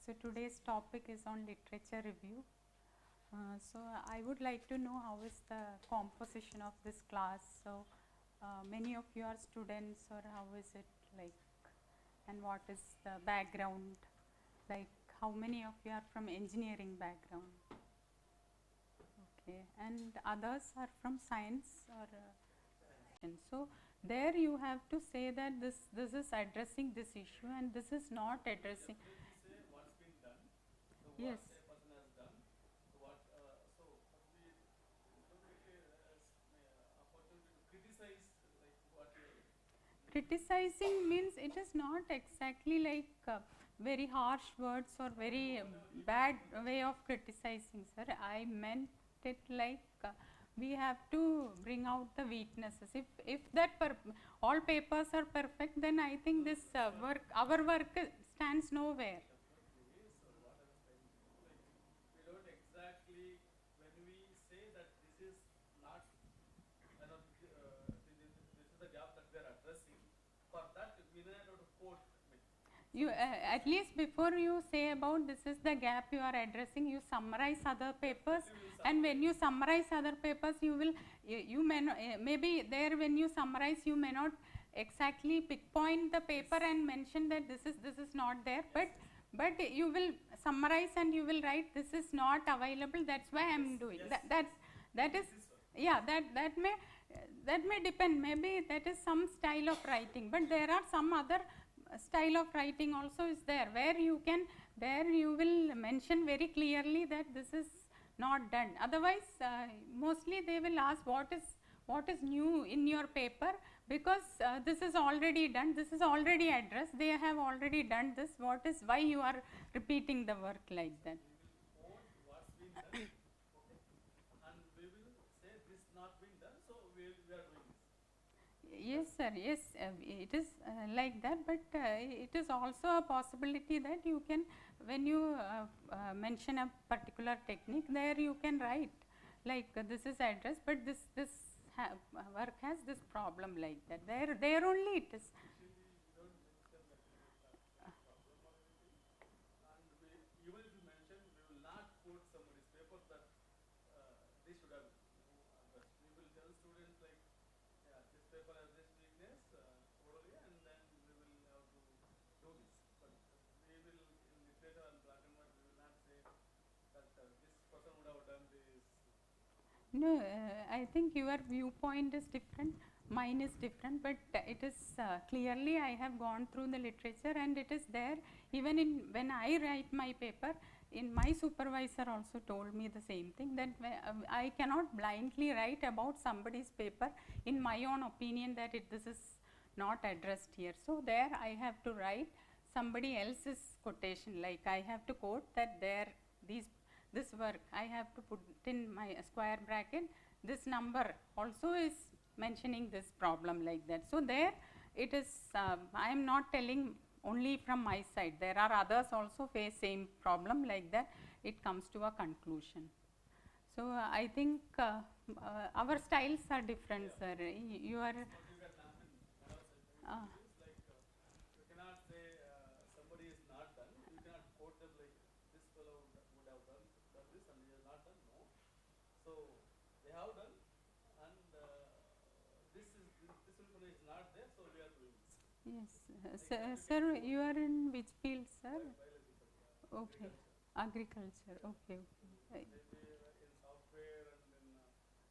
So today's topic is on literature review. So I would like to know how is the composition of this class. So many of you are students, or how is it like, and what is the background, like how many of you are from engineering background? Okay, and others are from science or so there you have to say that this is addressing this issue and this is not addressing. Say what's been done, so what Yes. a person has done, so what so we don't get a opportunity to criticize like what Criticizing means it is not exactly like very harsh words or very bad way of criticizing, sir. I meant it like we have to bring out the weaknesses. If that all papers are perfect, then I think this work, our work stands nowhere. definitely. So what I was trying to do, like we don't exactly, when we say that this is not, this is the gap that we are addressing. For that, we may not quote. You at least before you say about this is the gap you are addressing, you summarize other papers, and when you summarize other papers, you will you may not, maybe there when you summarize you may not exactly pinpoint the paper and mention that this is not there, but you will summarize and you will write this is not available, that's why I am doing that is yeah, that may depend, maybe that is some style of writing, but there are some other style of writing also is there where you can, where you will mention very clearly that this is not done. Otherwise mostly they will ask what is new in your paper, because this is already done, this is already addressed, they have already done this, what is, why you are repeating the work like that. We will quote what's been done, okay, and we will say this not been done, so we are doing this. Yes, sir. Yes, it is like that, but it is also a possibility that you can, when you mention a particular technique, there you can write like this is addressed, but this work has this problem like that. There only it is. Usually we don't mention that we will have some problem or anything, and we, even if we mention, we will not quote somebody's paper that they should have addressed. We will tell students like, yeah, this paper has this weakness orally, and then we will have to do this. But we will, in literature and black and white, we will not say that this person would have done this. No, I think your viewpoint is different, mine is different, but it is clearly I have gone through the literature and it is there. Even in when I write my paper, in my supervisor also told me the same thing, that I cannot blindly write about somebody's paper in my own opinion that this is not addressed here. So there I have to write somebody else's quotation, like I have to quote that there this work I have to put in my square bracket, this number also is mentioning this problem like that. So there it is, I am not telling only from my side, there are others also face same problem like that, it comes to a conclusion. So I think our styles are different, sir. You are What you can happen, is like you cannot say somebody is not done. You cannot quote them like this fellow would have done this and he has not done. No, so they have done, and this information is not there, so we are doing this. yes, sir, you are in which field, sir? Biological, Okay, agriculture. Okay, okay. maybe in software and in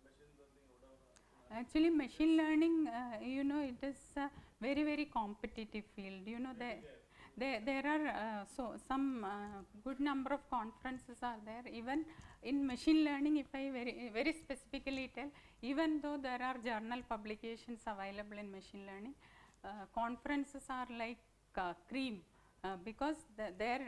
machine learning, whatever. Actually, machine learning, you know, it is a very competitive field. You know, there are some good number of conferences are there. Even in machine learning, if I very specifically tell, even though there are journal publications available in machine learning, conferences are like cream. Because their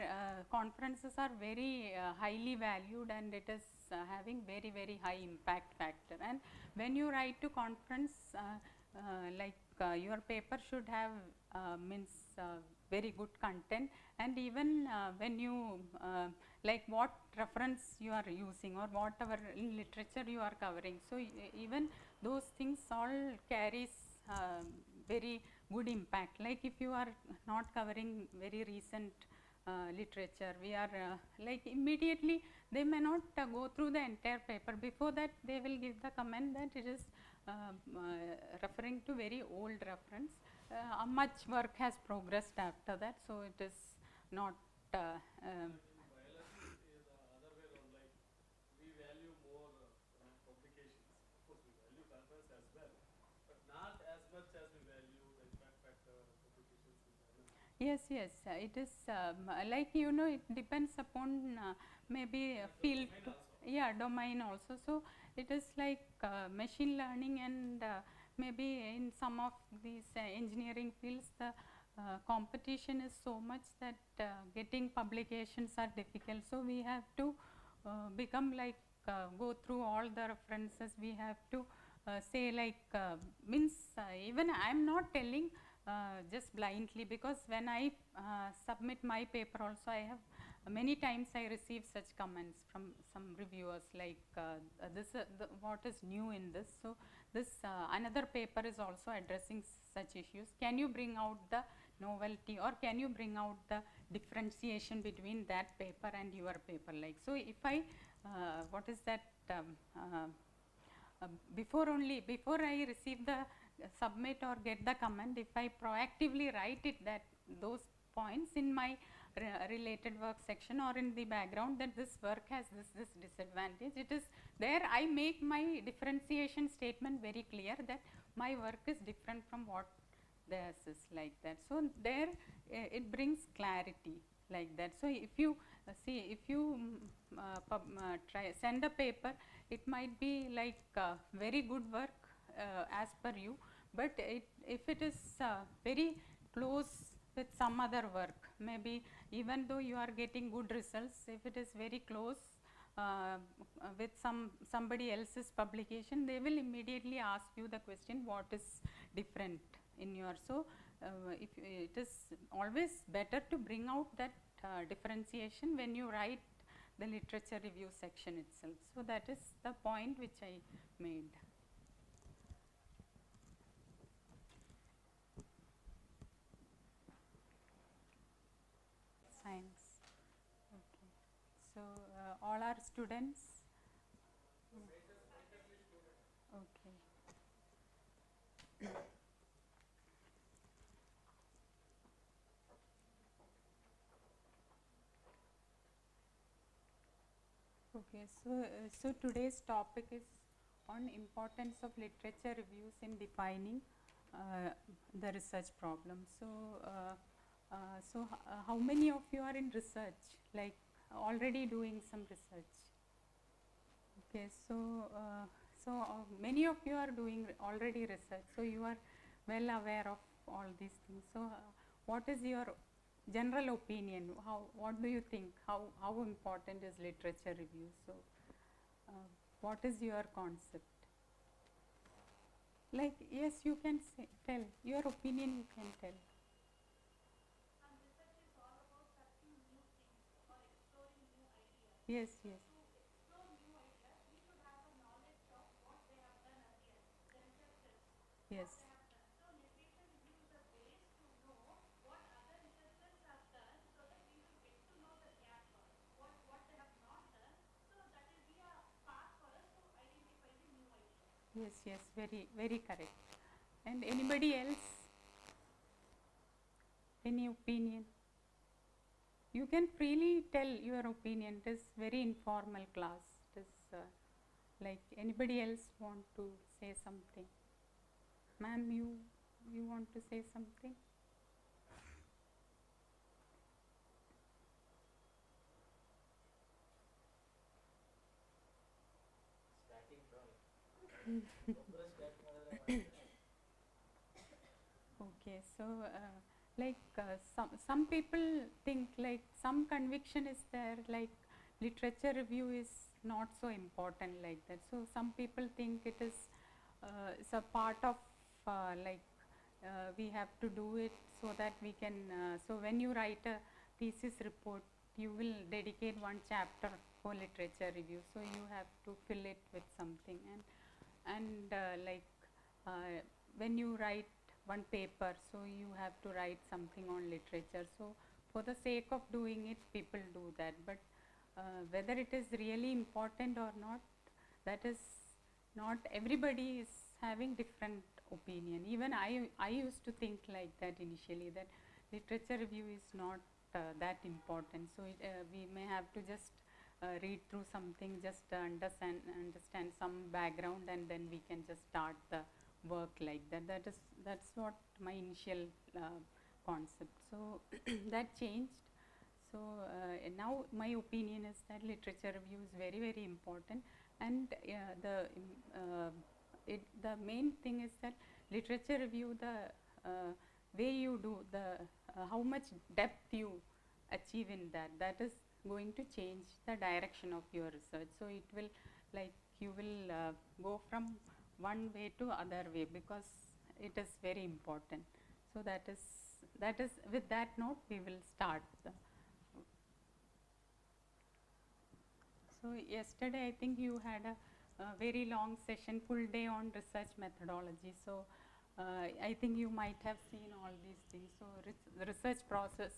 conferences are very highly valued and it is having very high impact factor, and when you write to conference like your paper should have means very good content, and even when you like what reference you are using or whatever in literature you are covering, so even those things all carries very good impact. Like if you are not covering very recent literature. We are like immediately they may not go through the entire paper. Before that they will give the comment that it is referring to very old reference. Much work has progressed after that, so it is not In biology, the other way around, like we value more publications. Of course, we value conference as well, but not as much as we value the impact factor publications in journals. yes, yes, it is like it depends upon maybe a field, Domain also. yeah, domain also. So it is like machine learning and maybe in some of these engineering fields the competition is so much that getting publications are difficult. So we have to become like go through all the references. We have to say like means even I am not telling just blindly, because when I submit my paper also, I have many times I receive such comments from some reviewers like this what is new in this. So this another paper is also addressing such issues. Can you bring out the novelty, or can you bring out the differentiation between that paper and your paper? Like, so if I what is that before I receive the submit or get the comment, if I proactively write it that those points in my related work section or in the background that this work has this disadvantage, it is there I make my differentiation statement very clear that my work is different from what theirs is, like that. So there it brings clarity like that. So if you see, if you try send a paper, it might be like very good work as per you, but if it is very close with some other work, maybe even though you are getting good results, if it is very close with somebody else's publication, they will immediately ask you the question what is different in your. So if it is always better to bring out that differentiation when you write the literature review section itself. So that is the point which I made. Science. Okay. So all our students. Okay. Okay, so today's topic is on importance of literature reviews in defining the research problem. So, how many of you are in research, like already doing some research? Okay, so many of you are doing already research, so you are well aware of all these things. So, what is your general opinion? What do you think? How important is literature review? So, what is your concept? Like, yes, you can say, tell your opinion. You can tell. Research is all about searching new things or exploring new ideas. Yes, yes. To explore new ideas, we should have a knowledge of what they have done earlier, the researchers, Yes. what they have done. So literature review is a base to know what other researchers have done, so that we will get to know the gap, what they have not done. So that will be a path for us to identify the new ideas. Yes, yes, very correct. And anybody else? Any opinion? You can freely tell your opinion. It is very informal class. It is like anybody else want to say something? Ma'am, you want to say something? Starting from progress start ಮಾಡಿದ್ರೆ Okay, so like some people think like some conviction is there, like literature review is not so important like that. So some people think it is it's a part of like we have to do it so that we can. So when you write a thesis report, you will dedicate one chapter for literature review. So you have to fill it with something, and like when you write one paper, so you have to write something on literature. So for the sake of doing it, people do that, but whether it is really important or not, that is not, everybody is having different opinion. Even I used to think like that initially, that literature review is not that important, so we may have to just read through something, just understand some background, and then we can just start the work like that. That's what my initial concept. So that changed. So now my opinion is that literature review is very, very important, and the main thing is that literature review, the way you do, the how much depth you achieve in that, that is going to change the direction of your research. So it will, like, you will go from one way to other way, because it is very important. So that is with that note we will start the. So yesterday I think you had a very long session, full day on research methodology. So I think you might have seen all these things. So the research process,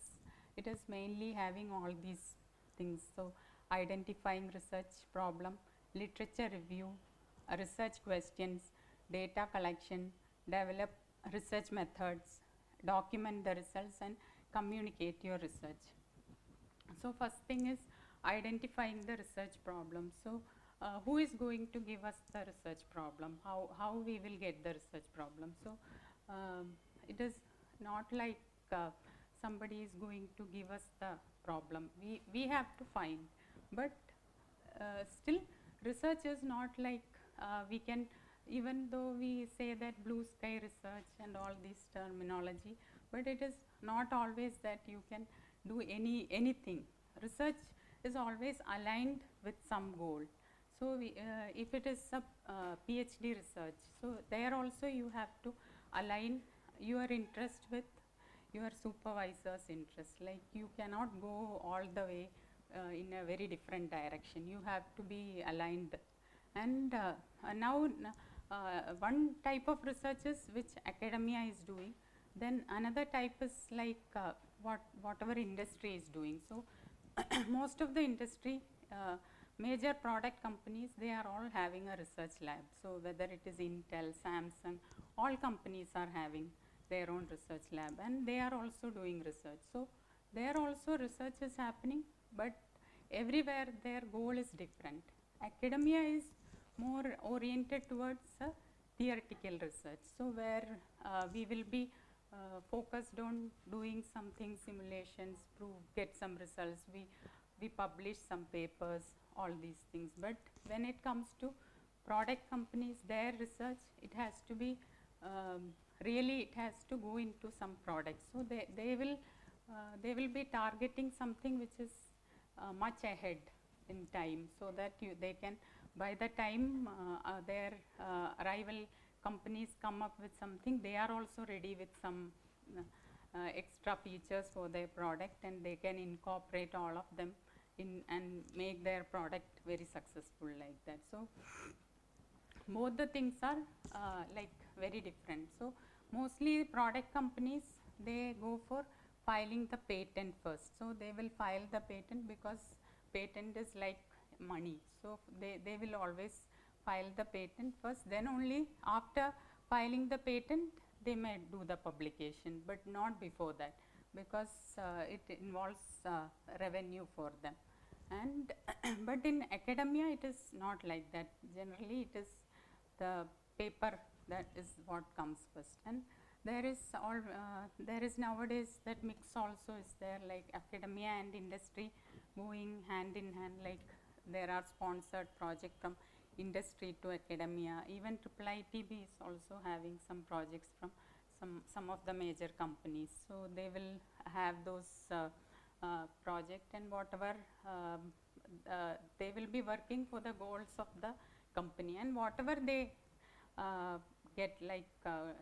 it is mainly having all these things. So identifying research problem, literature review, research questions, data collection, develop research methods, document the results, and communicate your research. So first thing is identifying the research problem. So who is going to give us the research problem? How we will get the research problem? So it is not like somebody is going to give us the problem. We have to find, but still research is not like we can, even though we say that blue sky research and all this terminology, but it is not always that you can do anything. Research is always aligned with some goal. So if it is a PhD research, so there also you have to align your interest with your supervisor's interest. Like, you cannot go all the way in a very different direction. You have to be aligned. And now one type of research is which academia is doing. Then another type is like whatever industry is doing. So most of the industry, major product companies, they are all having a research lab. So whether it is Intel, Samsung, all companies are having their own research lab, and they are also doing research. So there also research is happening, but everywhere their goal is different. Academia is more oriented towards theoretical research. So where we will be focused on doing something, simulations, get some results, we publish some papers, all these things. But when it comes to product companies, their research, it has to be really, it has to go into some products. So they will be targeting something which is much ahead in time, so that they can, by the time their rival companies come up with something, they are also ready with some extra features for their product, and they can incorporate all of them in and make their product very successful like that. So both the things are like very different. So mostly product companies, they go for filing the patent first. So they will file the patent because patent is like money. So they will always file the patent first, then only after filing the patent they may do the publication, but not before that, because it involves revenue for them. And but in academia it is not like that. Generally it is the paper that is what comes first, and there is nowadays that mix also is there, like academia and industry going hand in hand. Like, there are sponsored projects from industry to academia. Even IIIT-B is also having some projects from some of the major companies. So they will have those project, and whatever they will be working for the goals of the company, and whatever they get like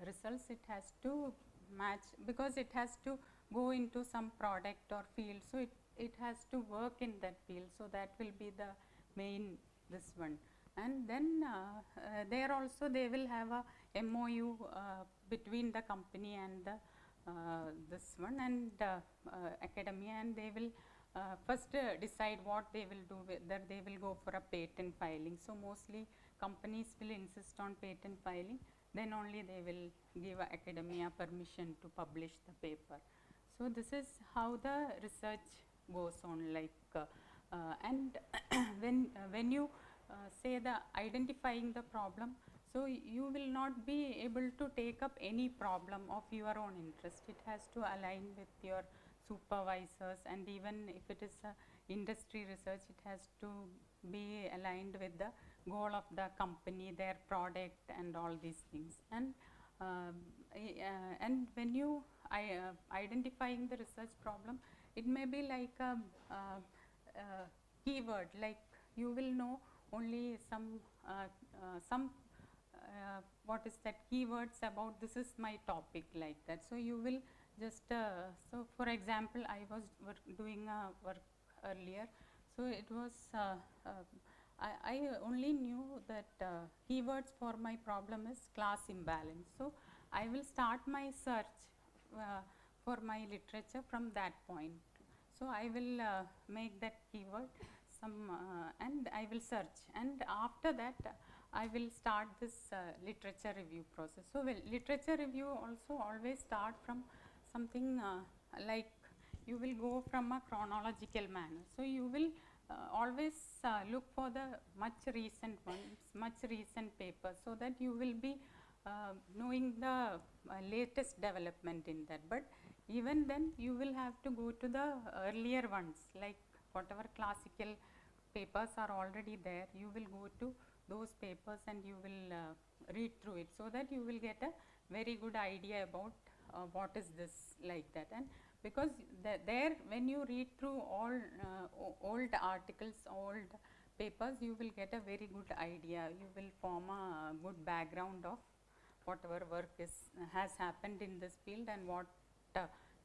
results, it has to match, because it has to go into some product or field. So it has to work in that field. So that will be the main this one. And then there also they will have a MOU between the company and the this one and academia, and they will first decide what they will do, whether they will go for a patent filing. So mostly companies will insist on patent filing, then only they will give academia permission to publish the paper. So this is how the research goes on, like and when you say the identifying the problem, so you will not be able to take up any problem of your own interest. It has to align with your supervisors, and even if it is a industry research, it has to be aligned with the goal of the company, their product, and all these things. And when you identifying the research problem, it may be like a keyword, like you will know only some what is that keywords about this is my topic, like that. So you will just so for example, I was doing work earlier, so it was I only knew that keywords for my problem is class imbalance. So I will start my search for my literature from that point. So I will make that keyword some and I will search, and after that I will start this literature review process. So literature review also always start from something like you will go from a chronological manner. So you will always look for the much recent ones, much recent papers, so that you will be knowing the latest development in that. But even then you will have to go to the earlier ones, like whatever classical papers are already there, you will go to those papers and you will read through it, so that you will get a very good idea about what is this, like that. And because there when you read through all old articles, old papers, you will get a very good idea, you will form a good background of whatever work has happened in this field, and what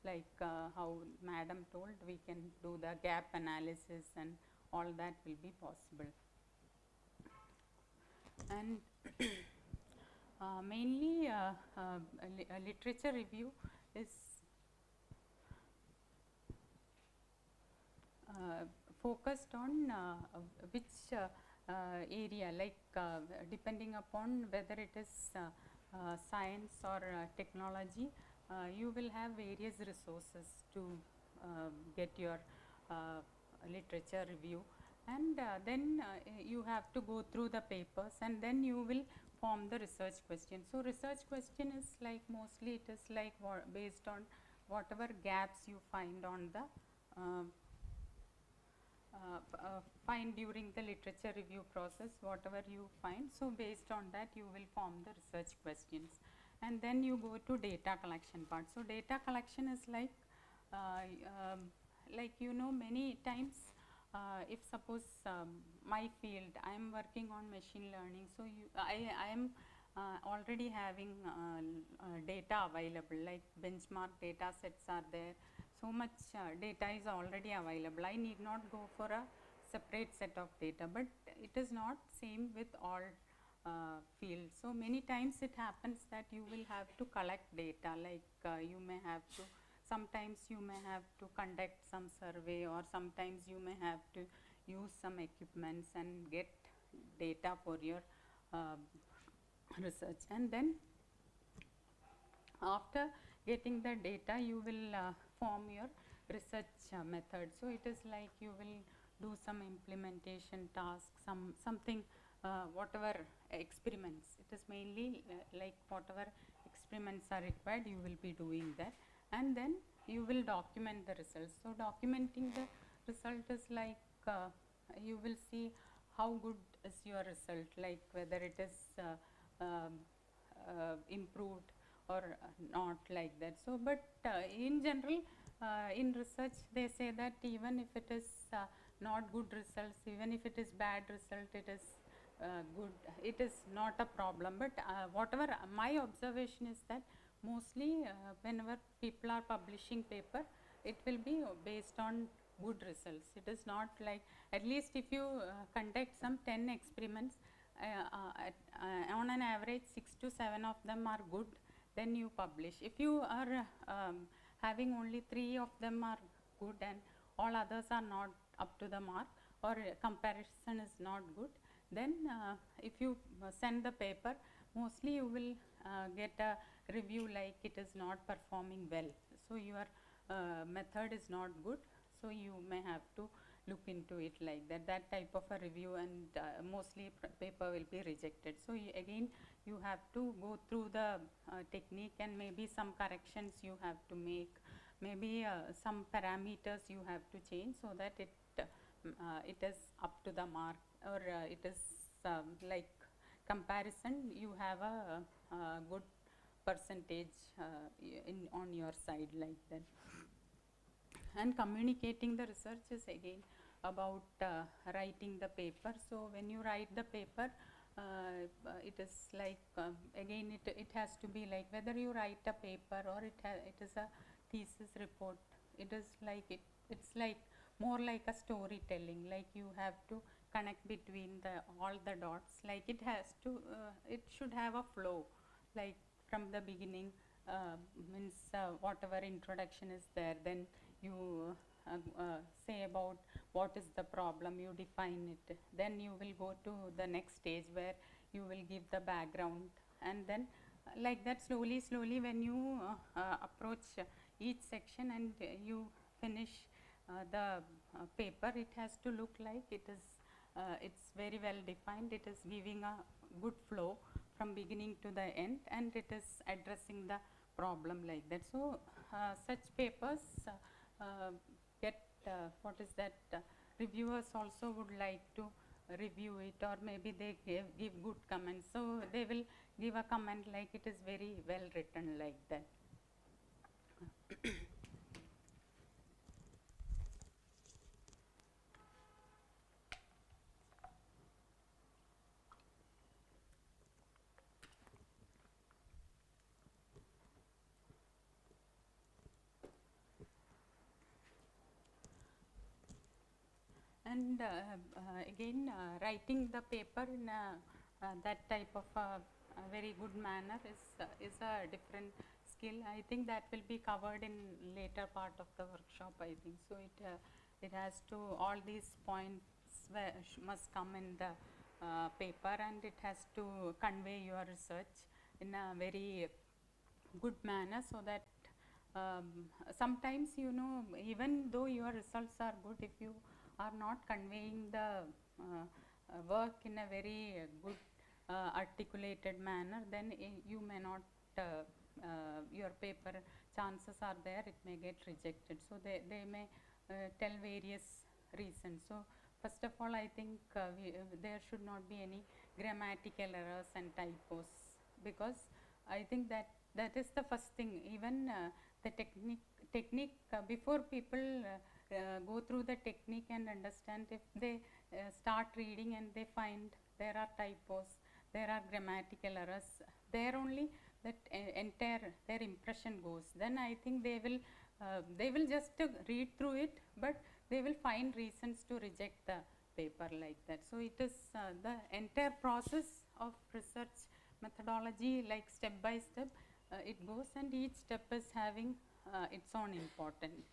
like how madam told, we can do the gap analysis, and all that will be possible. And mainly a literature review is focused on which area, like depending upon whether it is science or technology, you will have various resources to get your literature review, and then you have to go through the papers, and then you will form the research question. So research question is like mostly it is like based on whatever gaps you find on the find during the literature review process, whatever you find. So based on that you will form the research questions, and then you go to data collection part. So data collection is like you know, many times if suppose my field, I am working on machine learning, so I am already having data available, like benchmark data sets are there, so much data is already available. I need not go for a separate set of data, but it is not same with all fields. So many times it happens that you will have to collect data, like you may have to, sometimes you may have to conduct some survey, or sometimes you may have to use some equipments and get data for your research. And then after getting the data, you will form your research method. So it is like you will do some implementation task, something whatever experiments, it is mainly like whatever experiments are required, you will be doing that, and then you will document the results. So documenting the result is like you will see how good is your result, like whether it is improved or not, like that. So but in general in research they say that even if it is not good results, even if it is bad result, it is good, it is not a problem. But whatever my observation is that mostly whenever people are publishing paper, it will be based on good results. It is not like, at least if you conduct some 10 experiments, on an average 6 to 7 of them are good, then you publish. If you are having only 3 of them are good and all others are not up to the mark, or comparison is not good, then if you send the paper, mostly you will get a review like it is not performing well. So your method is not good, so you may have to look into it like that. That type of a review, and mostly paper will be rejected. So again you have to go through the technique, and maybe some corrections you have to make, maybe some parameters you have to change, so that it is up to the mark, or it is like comparison, you have a good percentage on your side like that. And communicating the research is again about writing the paper. So when you write the paper, it is like again it has to be like, whether you write a paper or it is a thesis report, it is like it's like more like a storytelling, like you have to connect between all the dots, like it has to it should have a flow, like from the beginning, means whatever introduction is there, then you say about what is the problem, you define it, then you will go to the next stage where you will give the background, and then like that slowly when you approach each section and you finish the paper, it has to look like it is it's very well defined, it is giving a good flow from beginning to the end, and it is addressing the problem like that. So such papers get what is that, reviewers also would like to review it, or maybe they give good comments, so they will give a comment like it is very well written like that. And again writing the paper in that type of a very good manner is a different skill. I think that will be covered in later part of the workshop, I think. So it has to, all these points must come in the paper, and it has to convey your research in a very good manner, so that sometimes, you know, even though your results are good, if you are not conveying the work in a very good articulated manner, then you may not your paper, chances are there it may get rejected. So they may tell various reasons. So first of all, I think there should not be any grammatical errors and typos, because I think that is the first thing. Even the technique before people go through the technique and understand, if they start reading and they find there are typos, there are grammatical errors, there only that entire their impression goes. Then I think they will just read through it, but they will find reasons to reject the paper like that. So it is the entire process of research methodology, like step by step it goes, and each step is having its own importance.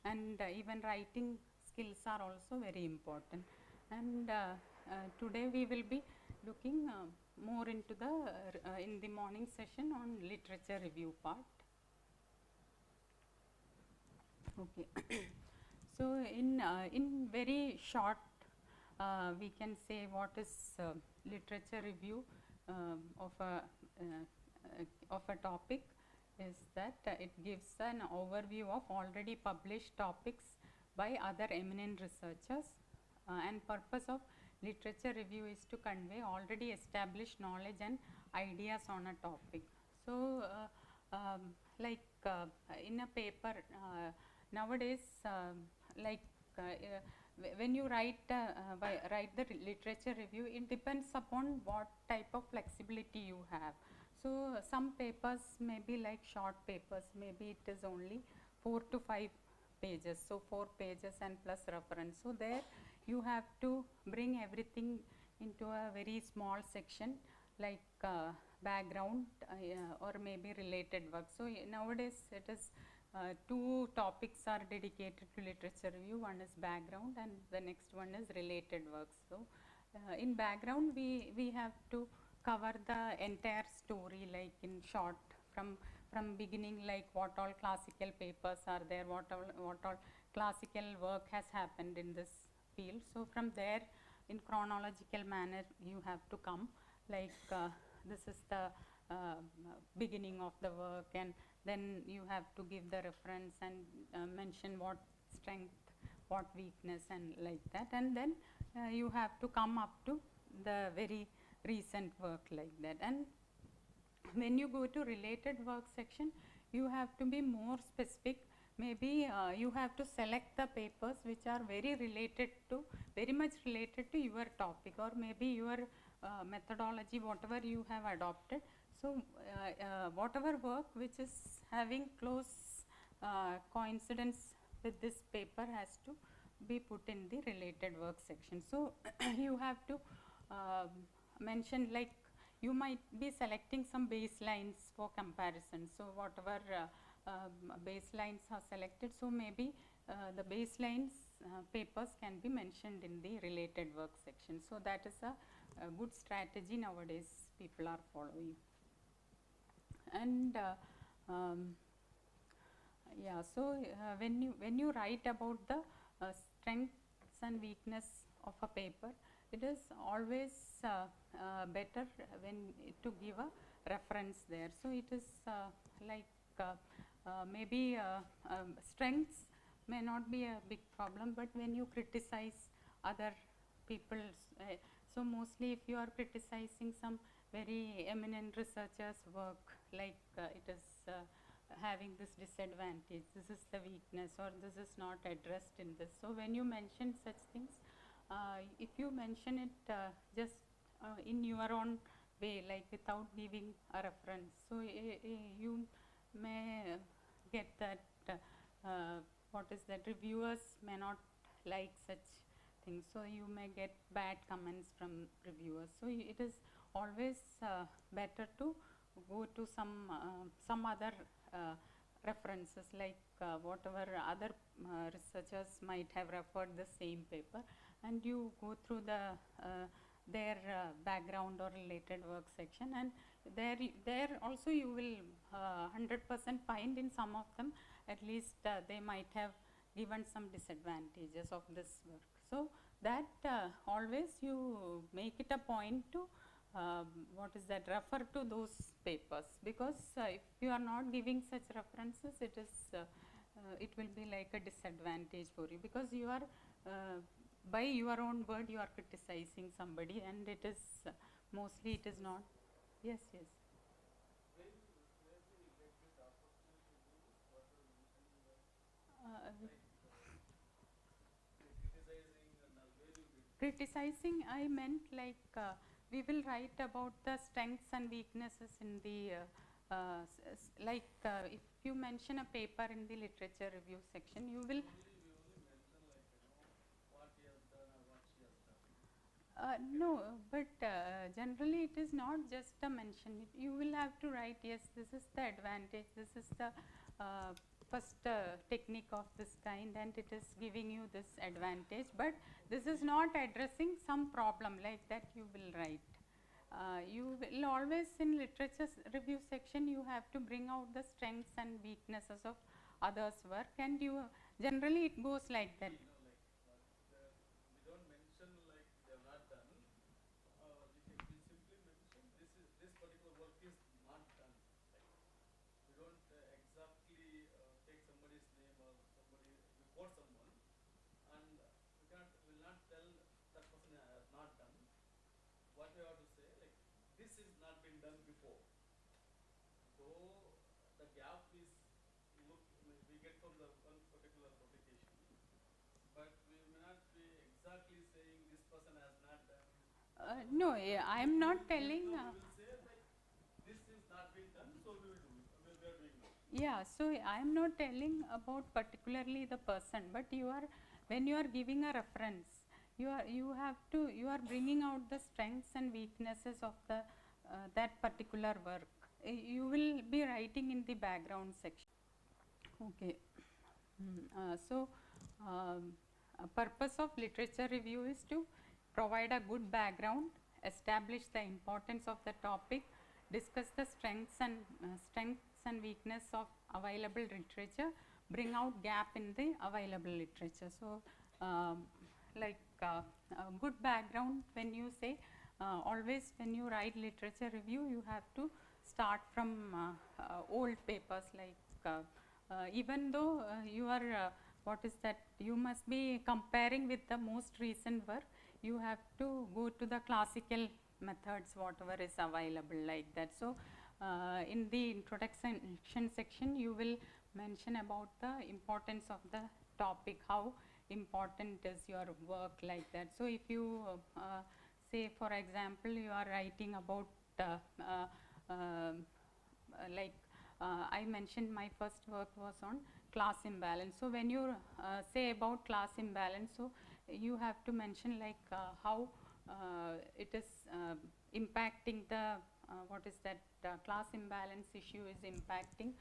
And even writing skills are also very important. And today we will be looking more into the in the morning session on literature review part. Okay. So in very short, we can say what is literature review of a topic is that it gives an overview of already published topics by other eminent researchers, and purpose of literature review is to convey already established knowledge and ideas on a topic. So like in a paper nowadays, like when you write the literature review, it depends upon what type of flexibility you have. So some papers may be like short papers, maybe it is only 4 to 5 pages, so 4 pages and plus reference. So there you have to bring everything into a very small section, like background or maybe related work. So nowadays it is two topics are dedicated to literature review. One is background and the next one is related works. So in background we have to cover the entire story, like in short, from beginning, like what all classical papers are there, what all classical work has happened in this field. So from there, in chronological manner, you have to come, like this is the beginning of the work, and then you have to give the reference and mention what strength, what weakness, and like that, and then you have to come up to the very recent work like that. And when you go to related work section, you have to be more specific. Maybe you have to select the papers which are very much related to your topic, or maybe your methodology, whatever you have adopted. So whatever work which is having close coincidence with this paper has to be put in the related work section. So you have to mention, like you might be selecting some baselines for comparison. So whatever baselines are selected, so maybe the baselines papers can be mentioned in the related work section. So that is a good strategy nowadays people are following. And yeah, so when you write about the strengths and weakness of a paper, it is always better when to give a reference there. So it is like maybe strengths may not be a big problem, but when you criticize other people's, so mostly if you are criticizing some very eminent researchers' work, like it is having this disadvantage, this is the weakness, or this is not addressed in this. So when you mention such things, if you mention it just in your own way, like without giving a reference, so you may get that what is that, reviewers may not like such things, so you may get bad comments from reviewers. So it is always better to go to some other references, like whatever other researchers might have referred the same paper, and you go through their background or related work section, and there also you will 100% find in some of them at least they might have given some disadvantages of this work. So that always you make it a point to what is that, refer to those papers, because if you are not giving such references, it will be like a disadvantage for you, because you are by your own word you are criticizing somebody, and it is mostly it is not. Yes, yes. Where do you get this opportunity to do what you are mentioning there? Criticizing, and where you get Criticizing, I meant like we will write about the strengths and weaknesses in the like if you mention a paper in the literature review section, you will we only mention, like, what he has done or what she has done. no, but generally it is not just a mention. You will have to write, yes, this is the advantage, this is the first technique of this kind, and it is giving you this advantage, but this is not addressing some problem, like that you will write. You will always in literature review section you have to bring out the strengths and weaknesses of others' work, and you generally it goes like that. We don't mention like they have not done. We simply mention this particular work is not done. Like, we don't exactly take somebody's name or somebody, we quote someone, and we will not tell that person has not done. What we have to say, like, this is not been done before. Though the gap is we get from the one particular publication, but we may not be exactly saying this person has not done. No, I am not telling. We will say like this is not been done, so we will do it. We are doing now. Yeah, so I am not telling about particularly the person, but when you are giving a reference, you are bringing out the strengths and weaknesses of the that particular work. You will be writing in the background section. Okay. So, a purpose of literature review is to provide a good background, establish the importance of the topic, discuss the strengths and weakness of available literature, bring out gap in the available literature. So, like good background, when you say always when you write literature review, you have to start from old papers, like even though you are what is that, you must be comparing with the most recent work, you have to go to the classical methods whatever is available, like that. So, in the introduction section you will mention about the importance of the topic, how important is your work, like that. So, if you say for example you are writing about like I mentioned my first work was on class imbalance. So, when you say about class imbalance, so you have to mention like how it is impacting the what is that class imbalance issue is impacting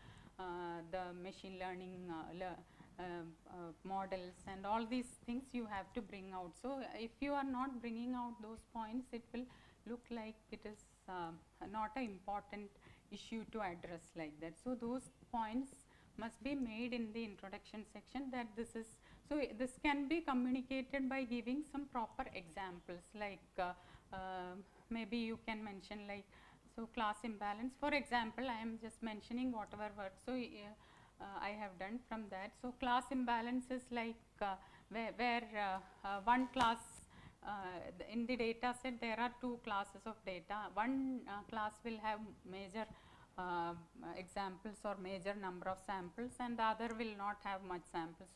the machine learning models, and all these things you have to bring out. So, if you are not bringing out those points, it will look like it is not an important issue to address, like that. So, those points must be made in the introduction section, that this is, so this can be communicated by giving some proper examples, like maybe you can mention like, so class imbalance, for example I am just mentioning whatever work. So, I have done from that. So, class imbalance is like where one class in the data set there are two classes of data. One class will have major examples or major number of samples, and the other will not have much samples.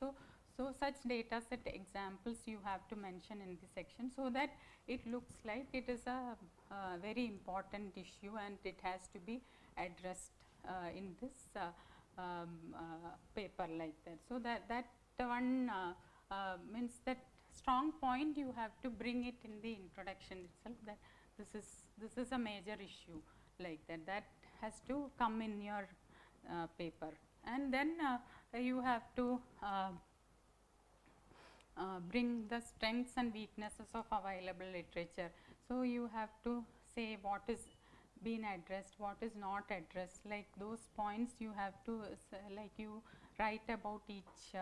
So, such data set examples you have to mention in the section, so that it looks like it is a very important issue and it has to be addressed in this paper, like that. So, that one means that strong point you have to bring it in the introduction itself, that this is a major issue, like that. That has to come in your paper, and then you have to bring the strengths and weaknesses of available literature. So, you have to say what is been addressed, what is not addressed, like those points you have to like you write about each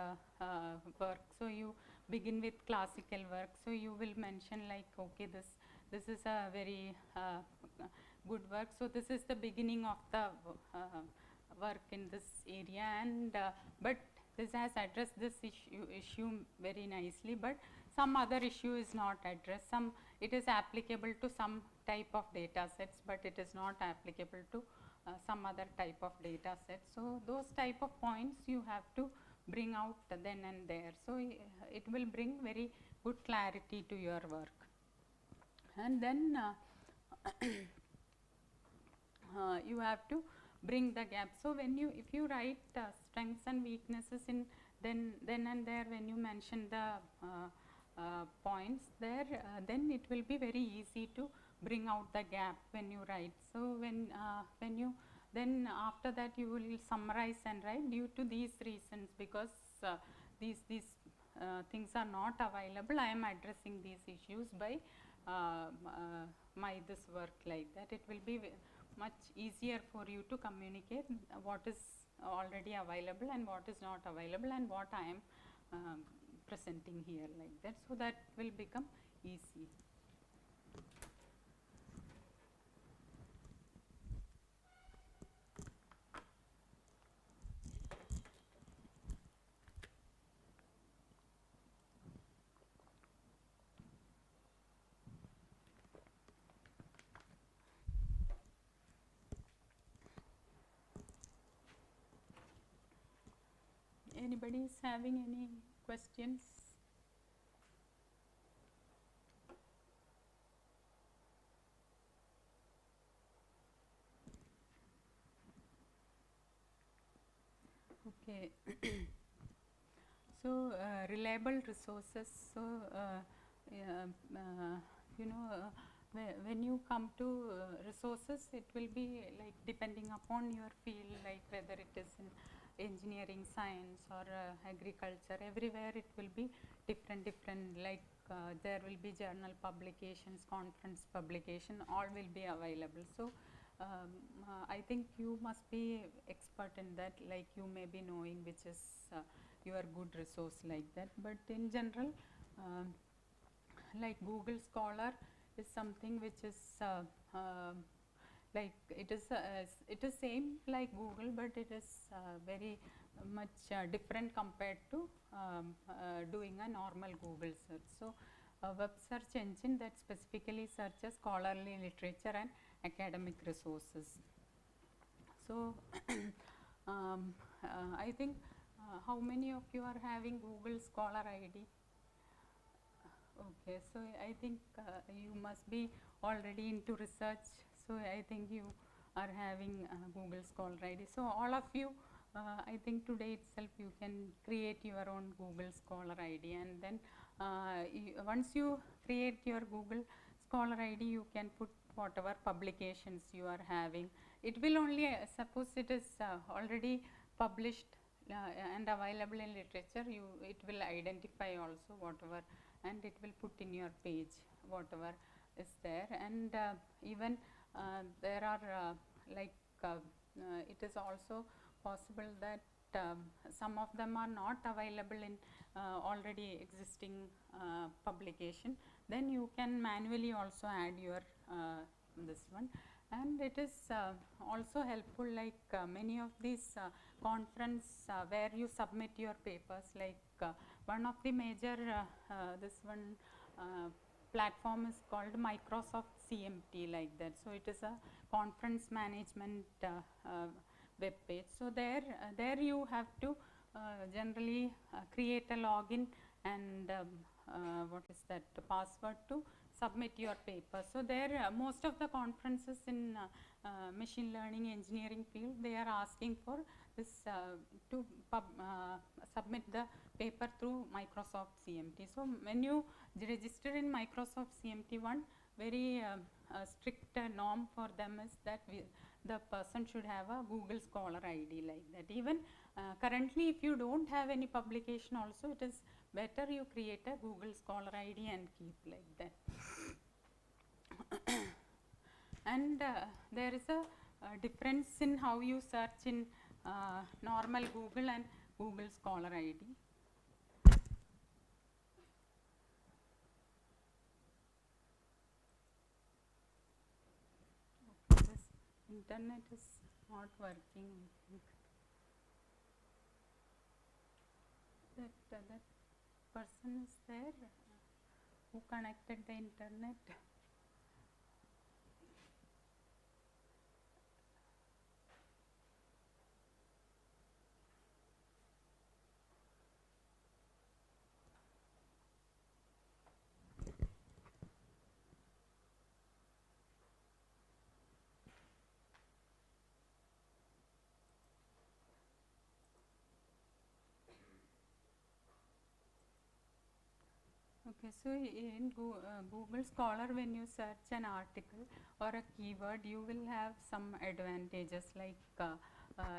work. So, you begin with classical work. So, you will mention like, okay, this is a very good work. So, this is the beginning of the work in this area, and but this has addressed this issue very nicely, but some other issue is not addressed. Some, it is applicable to some type of data sets, but it is not applicable to some other type of data sets. So, those type of points you have to bring out then and there. So, it will bring very good clarity to your work. And then you have to bring the gap. So, when you, if you write strengths and weaknesses in then and there, when you mention the points there, then it will be very easy to bring out the gap when you write. So, when you then after that you will summarize and write, due to these reasons, because these things are not available, I am addressing these issues by my this work, like that. It will be much easier for you to communicate what is already available and what is not available and what I am presenting here, like that. So, that will become easy. Anybody is having any questions? Okay. So, reliable resources. So, you know, when you come to resources, it will be like depending upon your field, like whether it is in engineering, science, or agriculture. Everywhere it will be different, like there will be journal publications, conference publication, all will be available. So I think you must be expert in that, like you may be knowing which is your good resource like that. But in general, um, like Google Scholar is something which is like it is same like Google, but it is very much different compared to doing a normal Google search. So a web search engine that specifically searches scholarly literature and academic resources. So I think how many of you are having Google Scholar ID? Okay, so I think you must be already into research. So I think you are having Google Scholar ID. So all of you, I think today itself you can create your own Google Scholar ID, and then once you create your Google Scholar ID, you can put whatever publications you are having. It will only, suppose it is already published and available in literature, it will identify also whatever, and it will put in your page whatever is there. And even there are like it is also possible that some of them are not available in already existing publication. Then you can manually also add your this one. And it is also helpful, like many of these conference where you submit your papers, like one of the major this one platform is called Microsoft CMT, like that. So it is a conference management web page. So there you have to generally create a login and what is that, password to submit your paper. So there most of the conferences in machine learning engineering field, they are asking for this to submit the paper through Microsoft CMT. So when you register in Microsoft CMT, one very strict norm for them is that the person should have a Google Scholar ID, like that. Even currently, if you don't have any publication also, it is better you create a Google Scholar ID and keep like that. And there is a difference in how you search in normal Google and Google Scholar ID. Okay, this internet is not working, I think. That person is there who connected the internet. Okay, so in Google Scholar, when you search an article or a keyword, you will have some advantages, like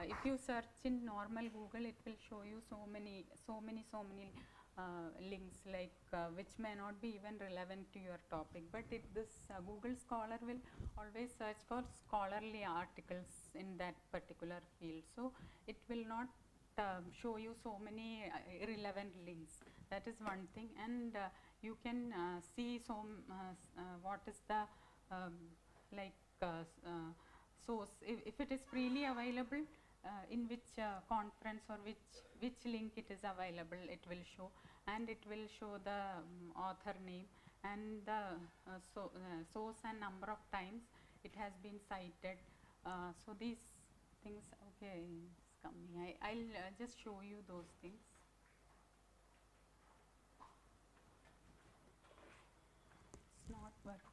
if you search in normal Google, it will show you so many links, like which may not be even relevant to your topic. But this Google Scholar will always search for scholarly articles in that particular field. So it will not show you so many irrelevant links. That is one thing. And you can see what is the like source, if it is freely available, in which conference or which link it is available, it will show. And it will show the author name and the source and number of times it has been cited. So these things, okay, it's coming. I'll just show you those things. It's not working.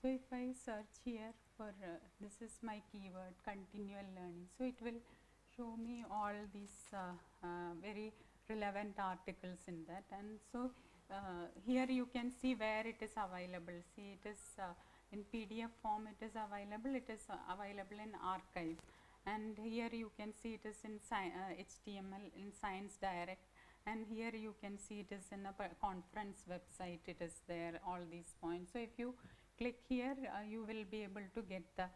So if I search here for this is my keyword continual learning, so it will show me all these very relevant articles in that. And so here you can see where it is available. See, it is in PDF form, it is available, available in archive, and here you can see it is in HTML in Science Direct, and here you can see it is in a conference website, it is there, all these points. So if you click here, you will be able to get the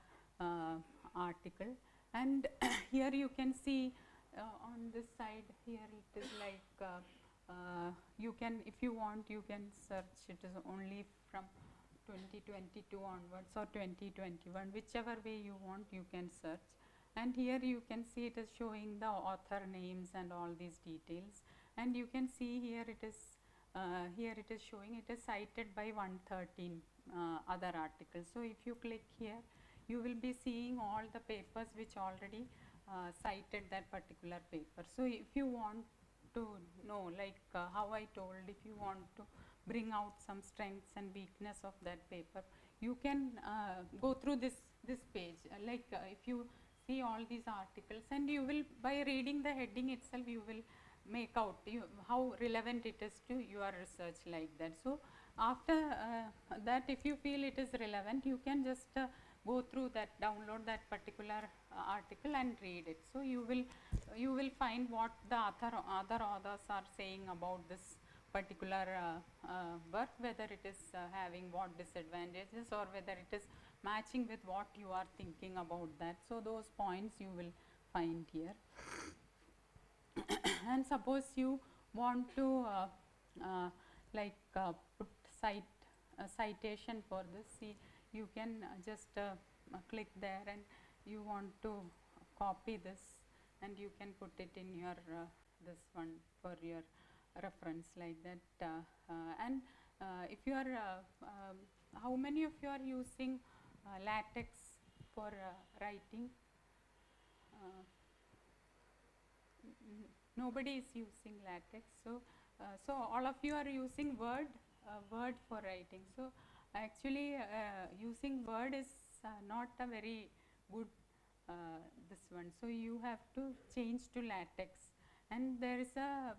article, and here you can see on this side here it is like you can, if you want, you can search. It is only from 2022 onwards or 2021, whichever way you want you can search. And here you can see it is showing the author names and all these details, and you can see here it is showing it is cited by 113 other articles. So if you click here, you will be seeing all the papers which already cited that particular paper. So if you want to know, like how I told, if you want to bring out some strengths and weakness of that paper, you can go through this page. If you see all these articles, and you will, by reading the heading itself, you will make out how relevant it is to your research, like that. So after that, if you feel it is relevant, you can just go through that, download that particular article and read it. So you will find what the other authors are saying about this particular work, whether it is having what disadvantages or whether it is matching with what you are thinking about that. So those points you will find here. And suppose you want to put citation for this, see, you can just click there, and you want to copy this, and you can put it in your this one for your reference, like that. And if you are how many of you are using latex for writing? Nobody is using latex. So so all of you are using Word for writing. So actually using Word is not a very good this one. So you have to change to latex, and there is a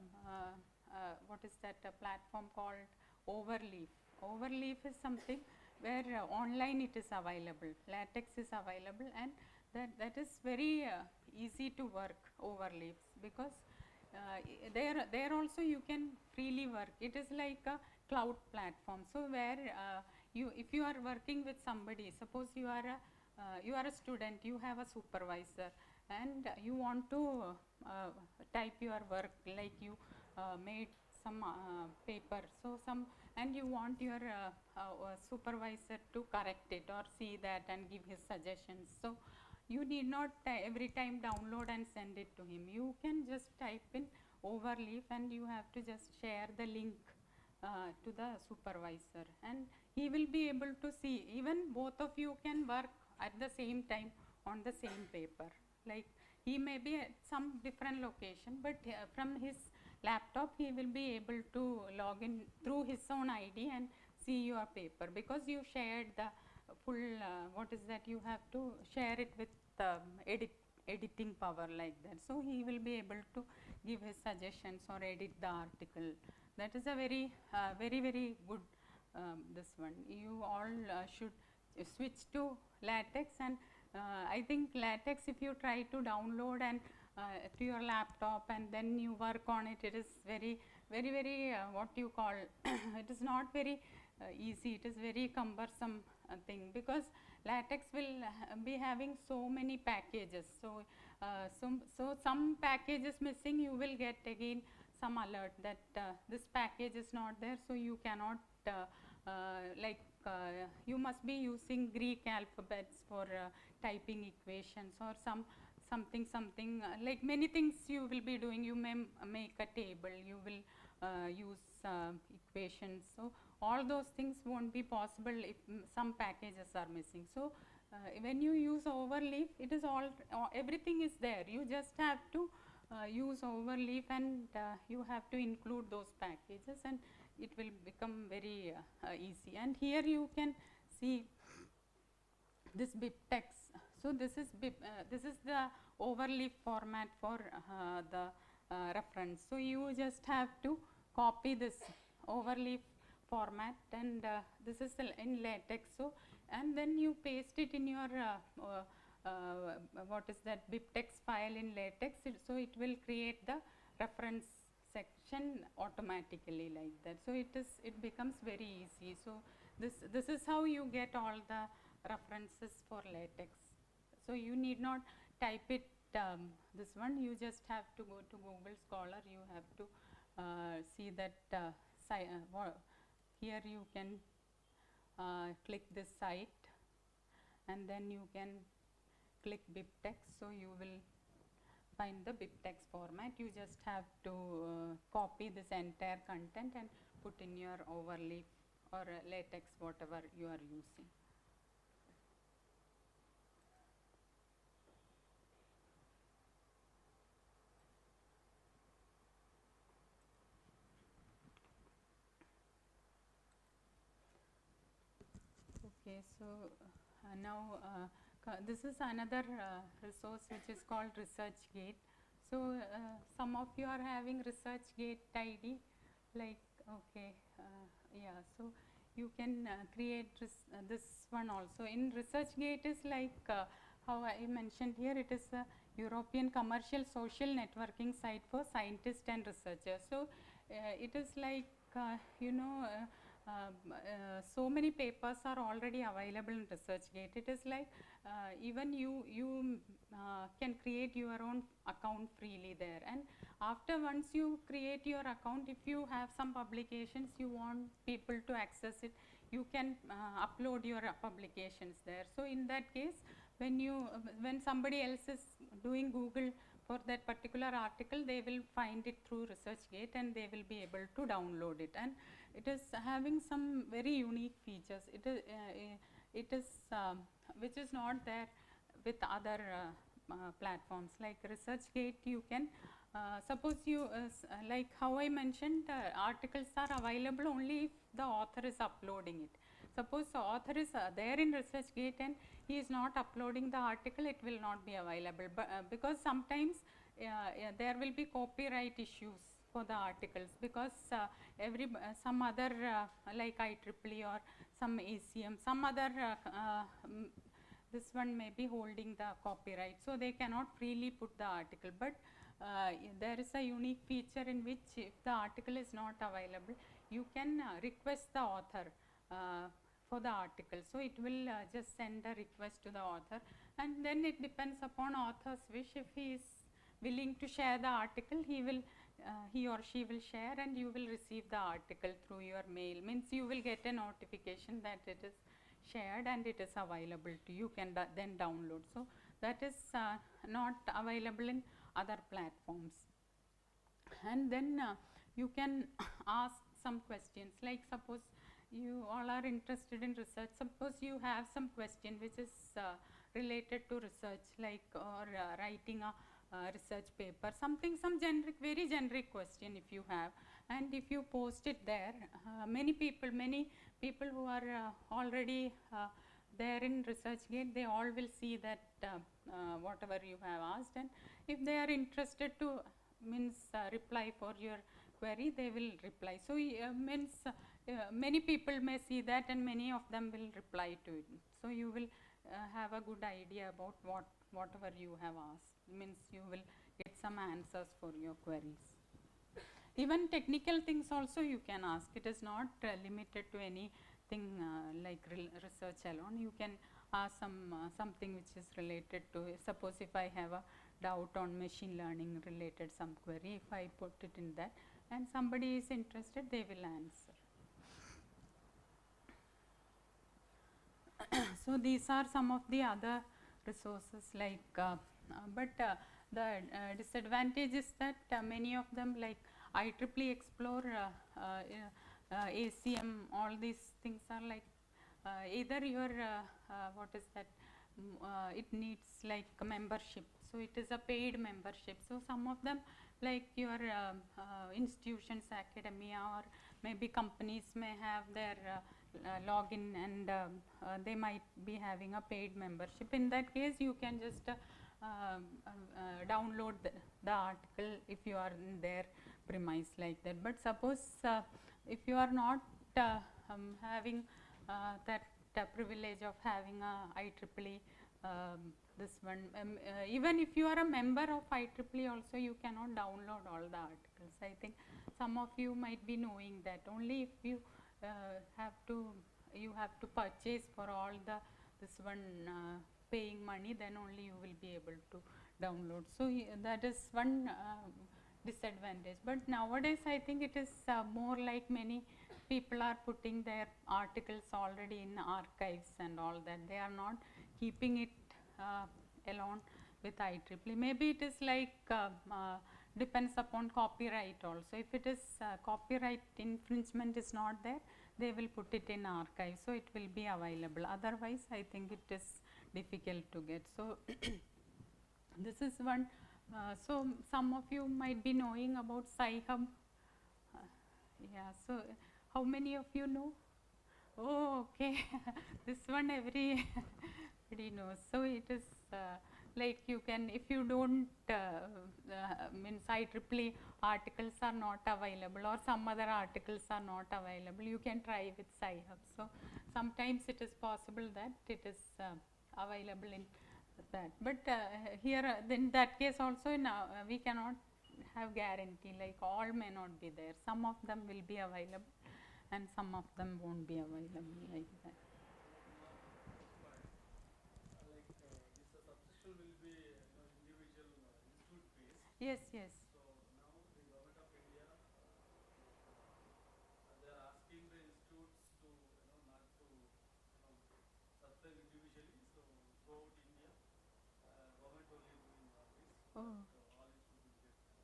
what is that, a platform called Overleaf. Overleaf is something where online it is available, latex is available, and that is very easy to work, Overleafs, because there also you can freely work. It is like a cloud platform. So where if you are working with somebody, suppose you are a student, you have a supervisor, and you want to type your work, like you made some paper, so and you want your supervisor to correct it or see that and give his suggestions. So you need not every time download and send it to him. You can just type in Overleaf, and you have to just share the link to the supervisor, and he will be able to see. Even both of you can work at the same time on the same paper. Like, he may be at some different location, but from his laptop he will be able to log in through his own ID and see your paper, because you shared the full what is that, you have to share it with editing power, like that. So he will be able to give his suggestions or edit the article. That is a very very good this one. You all should switch to latex, and I think latex, if you try to download and to your laptop and then you work on it, it is very what you call it is not very easy. It is very cumbersome thing, because latex will be having so many packages. So some package is missing, you will get again some alert that this package is not there, so you cannot you must be using Greek alphabets for typing equations, or something like many things you will be doing. You may make a table, you will use equations. So all those things won't be possible if some packages are missing. So when you use Overleaf, it is everything is there. You just have to use Overleaf, and you have to include those packages, and it will become very easy. And here you can see this BibTeX. So this is this is the overleaf format for the reference. So you just have to copy this overleaf format, and this is in LaTeX. So and then you paste it in your what is that BibTeX file in LaTeX. So it will create the reference section automatically like that. So it becomes very easy. So this is how you get all the references for LaTeX. So you need not type it this one, you just have to go to Google Scholar. You have to see that here you can click this site, and then you can click BibTeX. So you will find the BibTeX format. You just have to copy this entire content and put in your overleaf or LaTeX, whatever you are using. Okay, so now this is another resource which is called ResearchGate. So some of you are having ResearchGate ID, like okay, yeah. So you can create this one also. In ResearchGate is like how I mentioned here. It is a European commercial social networking site for scientists and researchers. So it is like you know. So many papers are already available in ResearchGate. It is like even you can create your own account freely there, and after once you create your account, if you have some publications you want people to access it, you can upload your publications there. So in that case, when somebody else is doing Google for that particular article, they will find it through ResearchGate and they will be able to download it. And it is having some very unique features. It is which is not there with other platforms like ResearchGate. You can suppose you like how I mentioned, articles are available only if the author is uploading it. Suppose the author is there in ResearchGate and he is not uploading the article, it will not be available. But because sometimes there will be copyright issues for the articles, because some other like IIIE or some ACM, some other this one may be holding the copyright, so they cannot freely put the article. But there is a unique feature in which if the article is not available, you can request the author for the article. So it will just send a request to the author, and then it depends upon author's wish. If he is willing to share the article, he or she will share, and you will receive the article through your mail. Means you will get a notification that it is shared and it is available to you. You can then download. So that is not available in other platforms. And then you can ask some questions, like suppose you all are interested in research. Suppose you have some question which is related to research, like or writing a research paper, some generic, very generic question if you have, and if you post it there, many people who are already there in ResearchGate, they all will see that whatever you have asked, and if they are interested to reply for your query, they will reply. So many people may see that, and many of them will reply to it. So you will have a good idea about whatever you have asked. Means you will get some answers for your queries. Even technical things also you can ask. It is not limited to anything like research alone. You can ask something which is related to, suppose if I have a doubt on machine learning related some query, if I put it in that and somebody is interested, they will answer. So these are some of the other resources, like but the disadvantage is that many of them, like IEEE Explore, ACM, all these things are like either your what is that, it needs like a membership. So it is a paid membership. So some of them, like your institutions, academia, or maybe companies may have their log in and they might be having a paid membership. In that case, you can just download the article if you are in their premise like that. But suppose if you are not having that privilege of having a IEEE this one, even if you are a member of IEEE also, you cannot download all the articles. I think some of you might be knowing that only if you have to purchase for all this one paying money, then only you will be able to download. So that is one disadvantage. But nowadays I think it is more like many people are putting their articles already in archives and all that. They are not keeping it alone with IEEE. Maybe it is like depends upon copyright also. If it is copyright infringement is not there, they will put it in archive, so it will be available. Otherwise, I think it is difficult to get. So this is one. So some of you might be knowing about Sci-Hub. Yeah. So how many of you know? Oh, okay. This one everybody knows. So it is like you can, if you don't means IEEE articles are not available or some other articles are not available, you can try with Sci-Hub. So sometimes it is possible that it is available in that. But here in that case also we cannot have guarantee, like all may not be there. Some of them will be available and some of them won't be available like that. Like this subscription will be individual institute based. Yes, yes. So now the government of India they are asking the institutes to not to subscribe individually. So throughout India, government only doing all this. Oh. All institutes will get.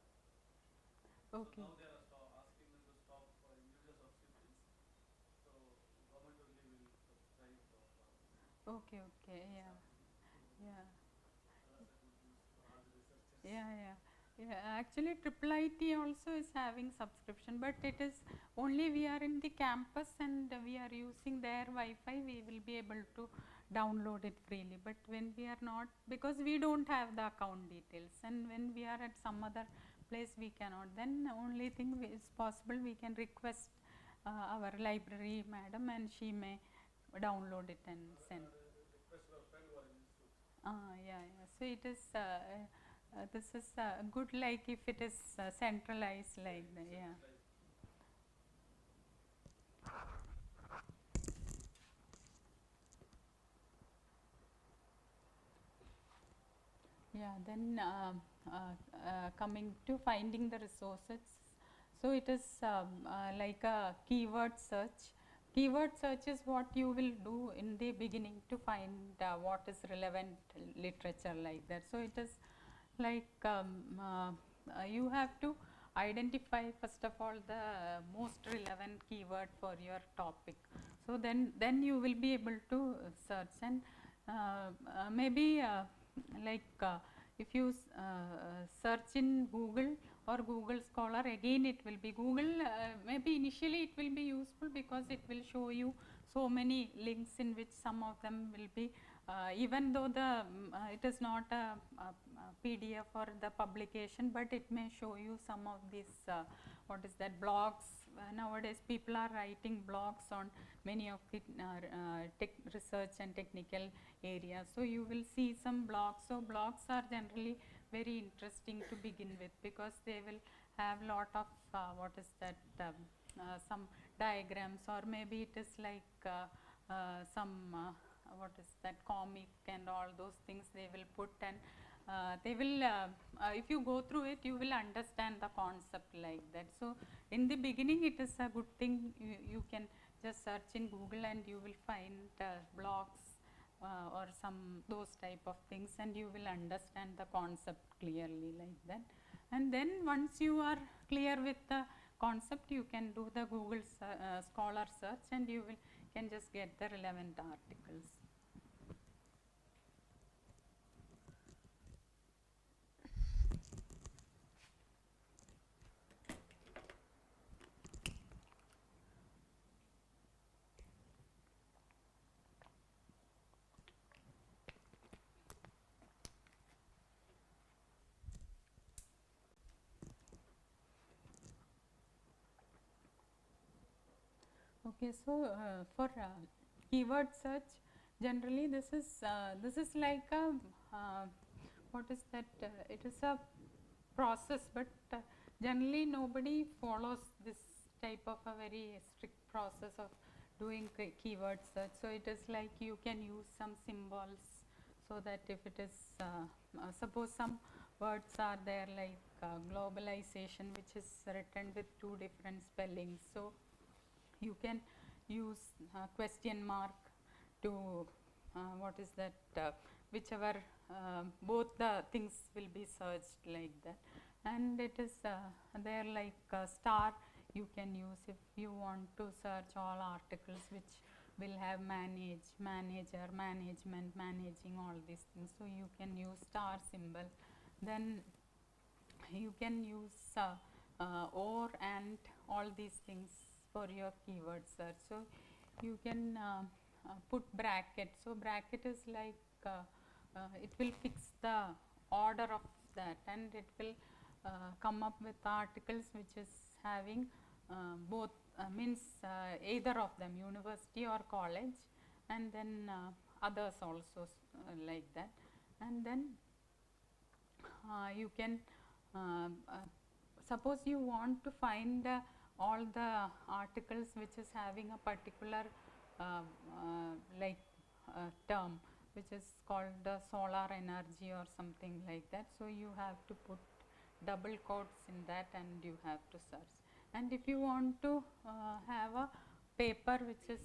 Okay. So now they are asking them to stop individual subscriptions. So government only will subscribe for all. Okay, okay, yeah, yeah. That's a good news for all the researchers. Yeah. Actually, IIIT also is having subscription, but it is only we are in the campus and we are using their Wi-Fi, we will be able to download it freely. But when we are not, because we don't have the account details, and when we are at some other place, we cannot. Then the only thing is possible, we can request our library madam, and she may download it and send. Request for friend or institute. Yeah. So it is. This is good, like if it is centralized like that. Yeah. Yeah. Then coming to finding the resources. So it is like a keyword search. Keyword search is what you will do in the beginning to find what is relevant literature like that. So it is like you have to identify first of all the most relevant keyword for your topic. So then you will be able to search, and maybe like if you search in Google or Google Scholar, again it will be Google, maybe initially it will be useful because it will show you so many links in which some of them will be even though it is not a PDF or the publication, but it may show you some of these what is that, blogs. Nowadays people are writing blogs on many of the research and technical areas. So you will see some blogs. So blogs are generally very interesting to begin with because they will have lot of what is that, some diagrams, or maybe it is like some what is that, comic and all those things they will put, and they will if you go through it you will understand the concept like that. So in the beginning it is a good thing, you can just search in Google and you will find blogs or some those type of things, and you will understand the concept clearly like that. And then once you are clear with the concept, you can do the Google Scholar search and you can just get the relevant articles. Okay, so for keyword search, generally this is like a what is that? It is a process, but generally nobody follows this type of a very strict process of doing keyword search. So it is like you can use some symbols, so that if it is suppose some words are there like globalization, which is written with 2 different spellings, so you can use question mark to what is that, whichever both the things will be searched like that. And it is there like star you can use if you want to search all articles which will have manage, manager, management, managing, all these things. So you can use star symbol. Then you can use or and all these things for your keyword search. So you can put bracket. So bracket is like it will fix the order of that, and it will come up with articles which is having both means either of them, university or college, and then others also like that. And then you can suppose you want to find all the articles which is having a particular like term which is called solar energy or something like that. So you have to put double quotes in that and you have to search. And if you want to have a paper which is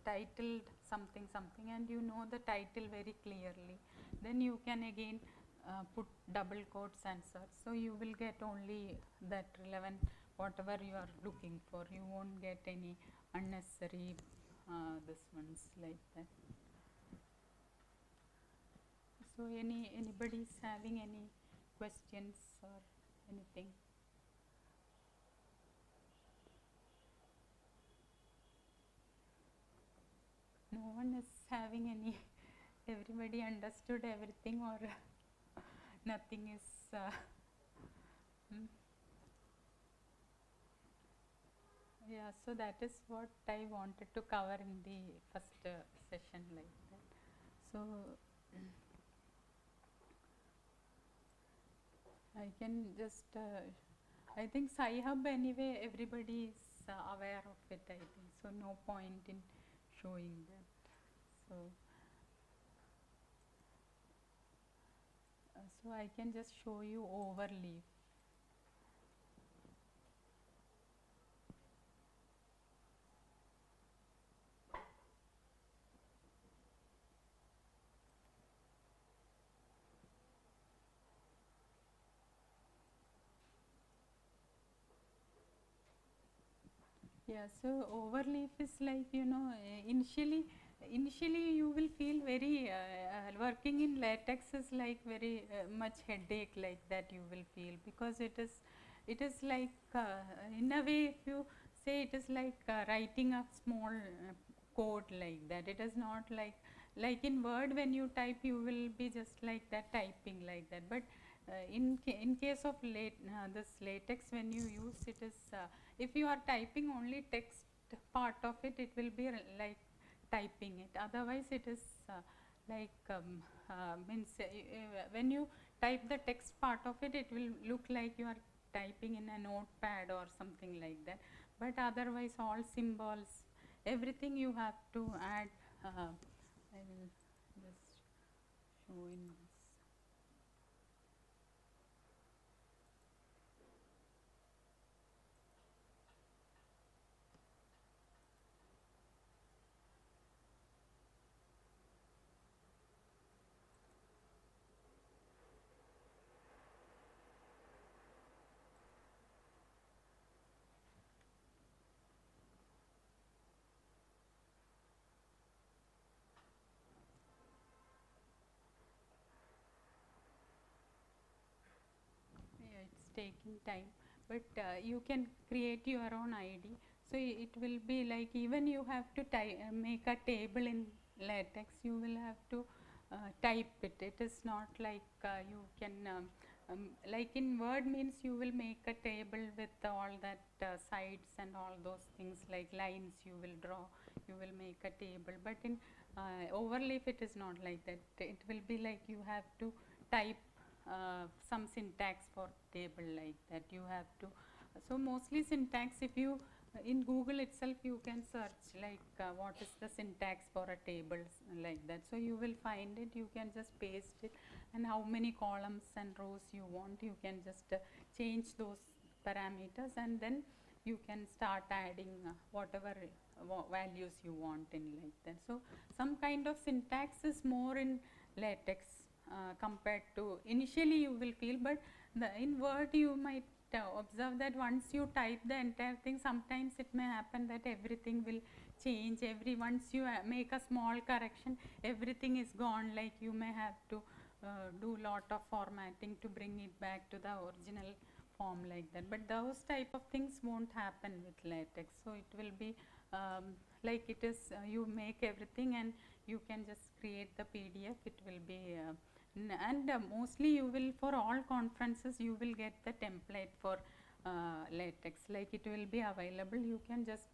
titled something something, and you know the title very clearly, then you can again put double quotes and search. So you will get only that relevant whatever you are looking for. You won't get any unnecessary this ones like that. So anybody is having any questions or anything? No one is having any. Everybody understood everything, or nothing is yeah, so that is what I wanted to cover in the first session like that. So I can just I think Sci-Hub anyway everybody is aware of it, I think, so no point in showing that. So so I can just show you overleaf. Yeah, so overleaf is like, you know, initially you will feel very working in latex is like very much headache like that you will feel, because it is like in a way, if you say, it is like writing a small code like that. It is not like in Word when you type you will be just like that typing like that, but in case of this latex, when you use it is if you are typing only text part of it, it will be like typing it. Otherwise it is like means when you type the text part of it, it will look like you are typing in a notepad or something like that. But otherwise all symbols, everything you have to add. I will just show in this. Yeah, it's taking time, but you can create your own ID. So it will be like, even you have to make a table in latex, you will have to type it. It is not like you can like in Word means you will make a table with all that sides and all those things, like lines you will draw, you will make a table. But in overleaf it is not like that. It will be like you have to type some syntax for table, like that you have to. So mostly syntax, if you in Google itself you can search like what is the syntax for a table, like that. So you will find it, you can just paste it, and how many columns and rows you want, you can just change those parameters, and then you can start adding whatever values you want in, like that. So some kind of syntax is more in latex compared to initially you will feel, but in Word you might observe that once you type the entire thing, sometimes it may happen that everything will change. Once you make a small correction, everything is gone, like you may have to do lot of formatting to bring it back to the original form, like that. But those type of things won't happen with latex. So it will be like it is, you make everything and you can just create the PDF. It will be and mostly you will, for all conferences you will get the template for latex, like it will be available. You can just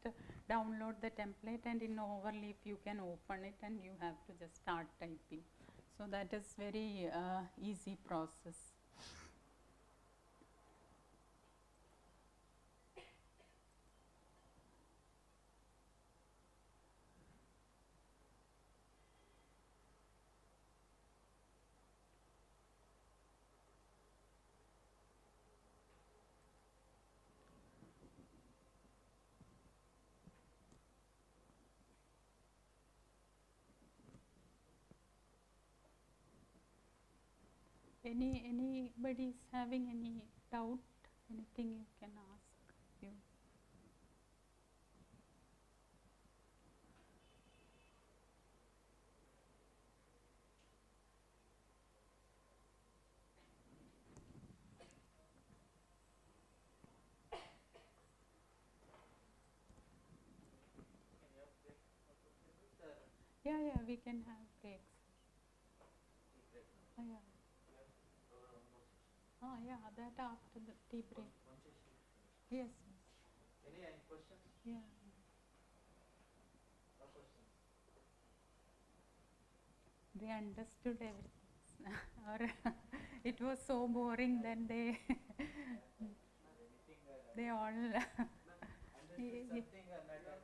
download the template, and in overleaf you can open it and you have to just start typing. So that is very easy process. Anybody is having any doubt, anything you can ask you. Can you have break for 2 minutes or Yeah, we can have breaks. tea break? Yeah. Yeah, that after the tea break. Once you shift. Yes. Any questions? Yeah. No questions. They understood everything. Or it was so boring that they Anything they all understood Ye- ye- something or not?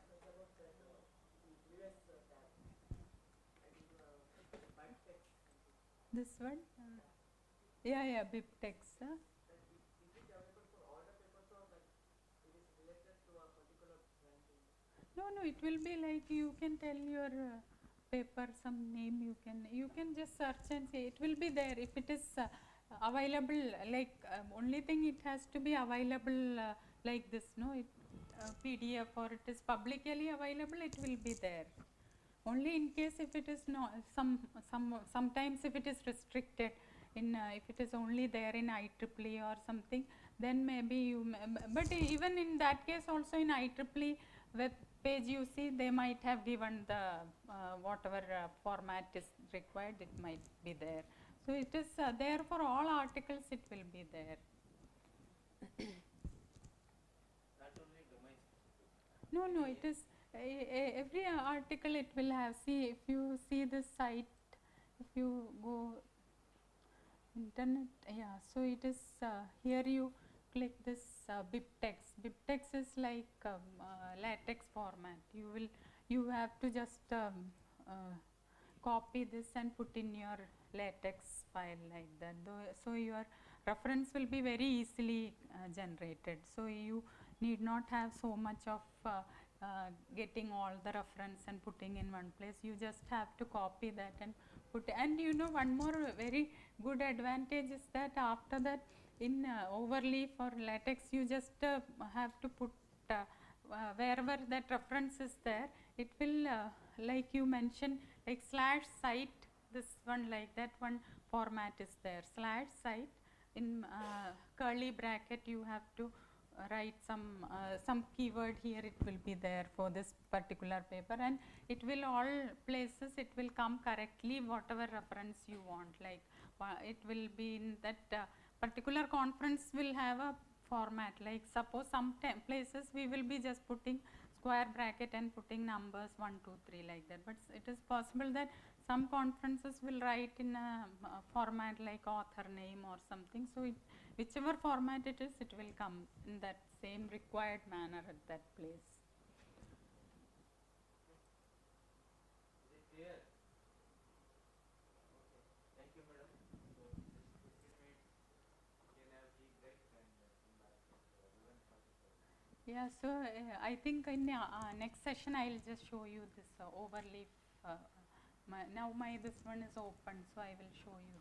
this one. Yeah, BibTeX. No, it will be like you can tell your paper some name. You can just search and say it will be there. If it is available, like only thing it has to be available like this. No, it PDF, or it is publicly available. It will be there. Only in case if it is not sometimes if it is restricted in if it is only there in IIII or something, then maybe you but even in that case also in IIII web page, you see they might have given the whatever format is required, it might be there. So it is there for all articles, it will be there. Not only domains. No, it is every article it will have. See, if you see this site, if you go internet, yeah, so it is here you click this BibTeX. BibTeX is like latex format. You have to just copy this and put in your latex file, like that. So your reference will be very easily generated. So you need not have so much of getting all the reference and putting in one place. You just have to copy that and put. And you know, one more very good advantage is that after that in overleaf or latex, you just have to put wherever that reference is there, it will like you mentioned, like /site, this one, like that one format is there, /site, in curly bracket you have to write some keyword here, it will be there for this particular paper, and it will all places it will come correctly whatever reference you want, like it will be in that particular conference will have a format, like suppose some places we will be just putting square bracket and putting numbers 1, 2, 3 like that, but it is possible that some conferences will write in a format like author name or something. So whichever format it is, it will come in that same required manner at that place. Is it clear? Okay. Thank you, madam. So just 15 minutes, you can have tea break and come back at 11:45. Yeah, so I think in next session I will just show you this overleaf. Now this one is open, so I will show you.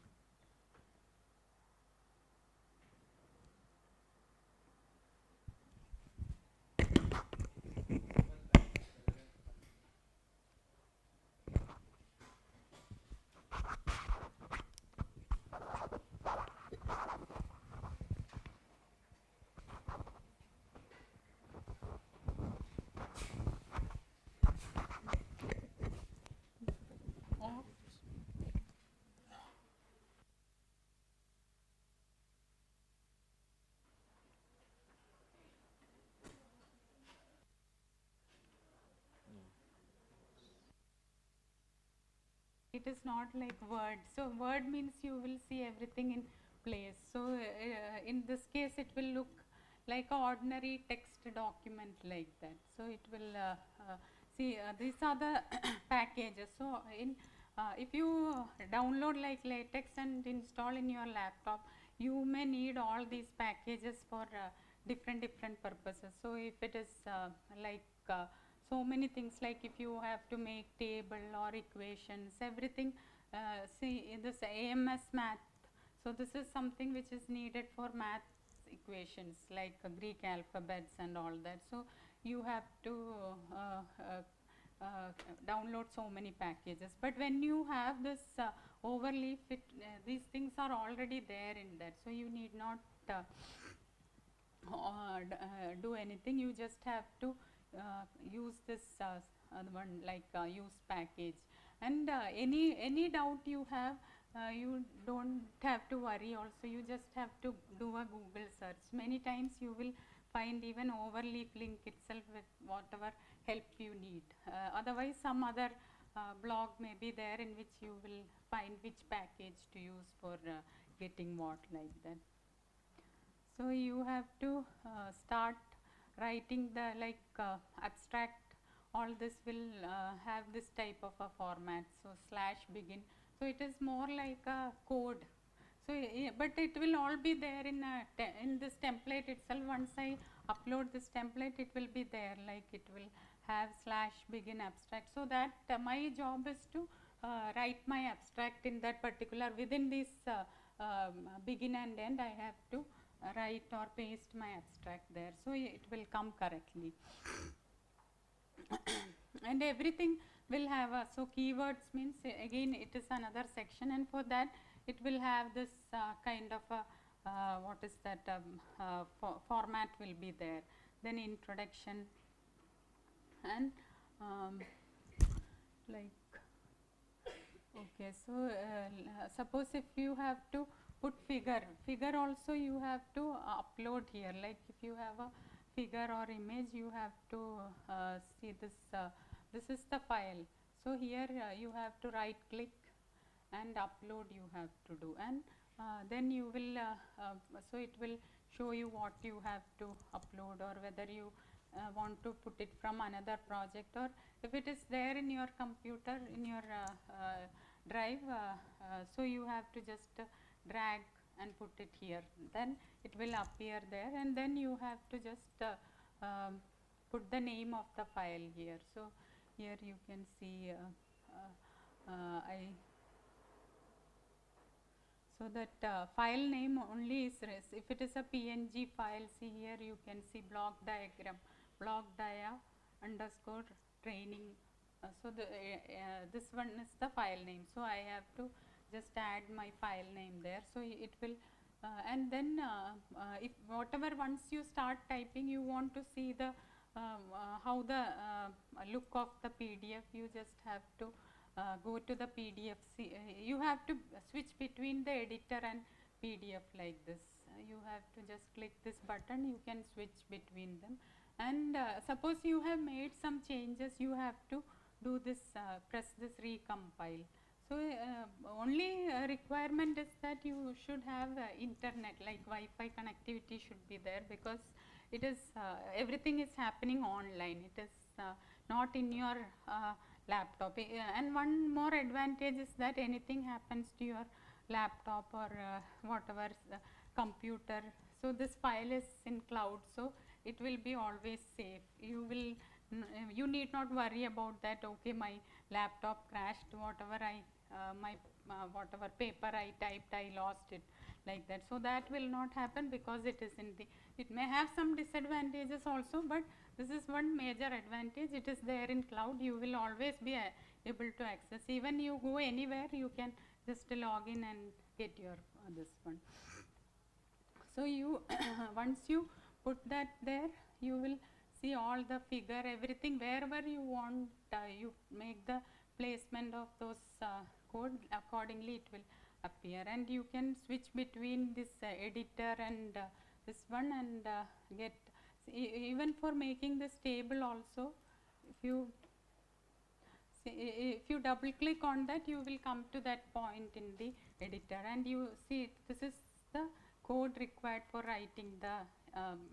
Oh. It is not like Word. So Word means you will see everything in place. So in this case, it will look like an ordinary text document like that. So it will see these are the packages. So if you download like LaTeX and install in your laptop, you may need all these packages for different purposes. So if it is like so many things, like if you have to make table or equations, everything, see this AMS math. So this is something which is needed for math equations like Greek alphabets and all that. So you have to download so many packages. But when you have this overleaf, these things are already there in that. So you need not do anything. You just have to use this one like use package, and any doubt you have, you don't have to worry. Also, you just have to do a Google search. Many times you will find even overleaf link itself with whatever help you need. Otherwise, some other blog may be there in which you will find which package to use for getting what like that. So you have to start writing the like abstract. All this will have this type of a format. So /begin. So it is more like a code. So but it will all be there in this template itself. Once I upload this template, it will be there. Like it will have /begin abstract. So that my job is to write my abstract in that particular within this begin and end. I have to write or paste my abstract there, so it will come correctly. And everything will have so keywords means again it is another section, and for that it will have this kind of a what is that format will be there. Then introduction and like okay, so suppose if you have to put figure also you have to upload here. Like if you have a figure or image, you have to see this. This is the file. So here you have to right click and upload you have to do, and then you will so it will show you what you have to upload, or whether you want to put it from another project, or if it is there in your computer in your drive, so you have to just drag and put it here, then it will appear there, and then you have to just put the name of the file here. So here you can see so that file name only is if it is a PNG file. See here you can see block diagram, block dia underscore training. So this one is the file name. So I have to just add my file name there. So it will and then if whatever once you start typing, you want to see the how the look of the PDF, you just have to go to the PDF. See, you have to switch between the editor and PDF like this. You have to just click this button, you can switch between them. And suppose you have made some changes, you have to do this, press this recompile. So only requirement is that you should have internet, like Wi-Fi connectivity should be there, because it is everything is happening online. It is not in your laptop. And one more advantage is that anything happens to your laptop or whatever computer, so this file is in cloud, so it will be always safe. You need not worry about that, okay, my laptop crashed, whatever whatever paper I typed, I lost it, like that. So that will not happen, because it is in the, it may have some disadvantages also, but this is one major advantage. It is there in cloud, you will always be able to access. Even you go anywhere, you can just log in and get your this one. So you once you put that there, you will see all the figure, everything, wherever you want, you make the placement of those code, accordingly it will appear. And you can switch between this editor and this one, and get, even for making this table also, if you double click on that, you will come to that point in the editor, and you see this is the code required for writing the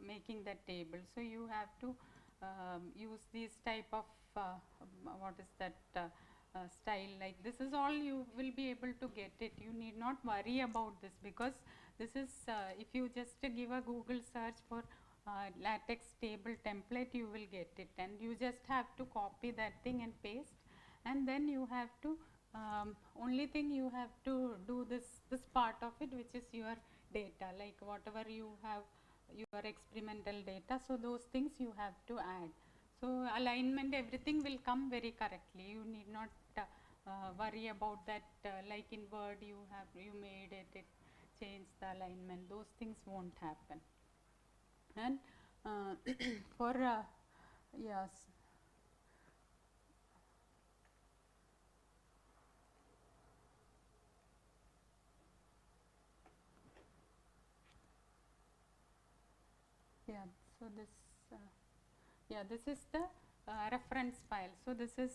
making that table. So you have to use these type of what is that style, like this is all you will be able to get it. You need not worry about this, because this is if you just give a Google search for latex table template, you will get it, and you just have to copy that thing and paste. And then you have to only thing you have to do this part of it, which is your data, like whatever you have, your experimental data, so those things you have to add. So alignment, everything will come very correctly. You need not worry about that, like in Word you made it changed the alignment, those things won't happen. And for yes, yeah, so this this is the reference file. So this is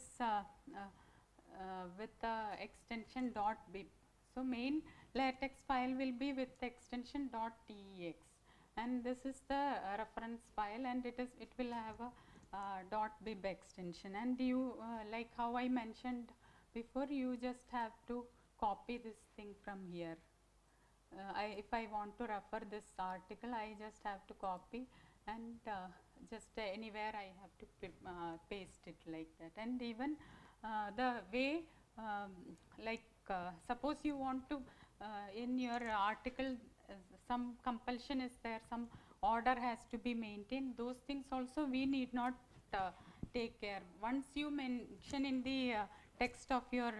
with the extension .bib. So main latex file will be with the extension .tex, and this is the reference file, and it will have a .bib extension. And you like how I mentioned before, you just have to copy this thing from here. If I want to refer this article, I just have to copy, and just anywhere I have to paste it like that. And even the way like suppose you want to in your article some compulsion is there, some order has to be maintained, those things also we need not take care. Once you mention in the text of your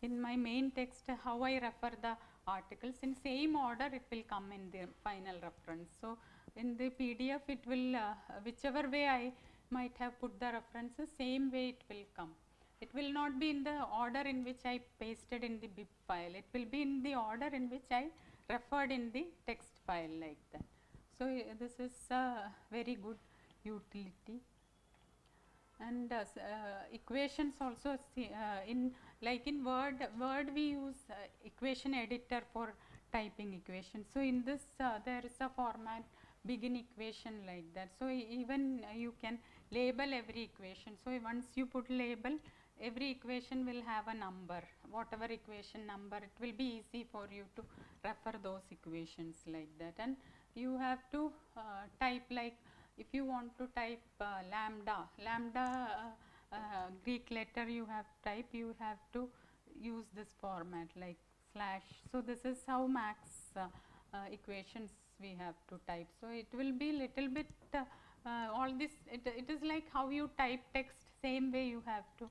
in my main text how I refer the articles, in same order it will come in the final reference. So in the PDF it will whichever way I might have put the references, same way it will come. It will not be in the order in which I pasted in the bib file, it will be in the order in which I referred in the text file, like that. So this is a very good utility. And equations also, in Word we use equation editor for typing equations. So in this there is a format begin equation, like that. So even you can label every equation. So once you put label, every equation will have a number, whatever equation number, it will be easy for you to refer those equations, like that. And you have to type, like if you want to type lambda Greek letter you have type, you have to use this format like slash. So this is how max equations we have to type. So it will be little bit all this, it is like how you type text, same way you have to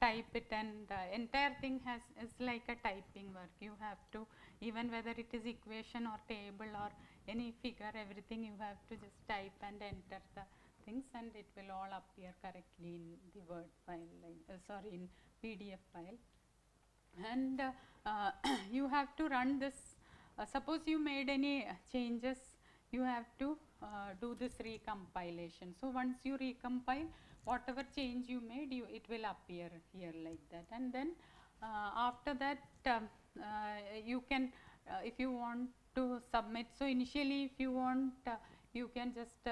type it, and entire thing is like a typing work. You have to, even whether it is equation or table or any figure, everything you have to just type and enter the things, and it will all appear correctly in the Word file, in PDF file. And you have to run this suppose you made any changes, you have to do this recompilation. So once you recompile, whatever change you made, it will appear here like that. And then after that, you can, if you want to submit, so initially if you want, you can just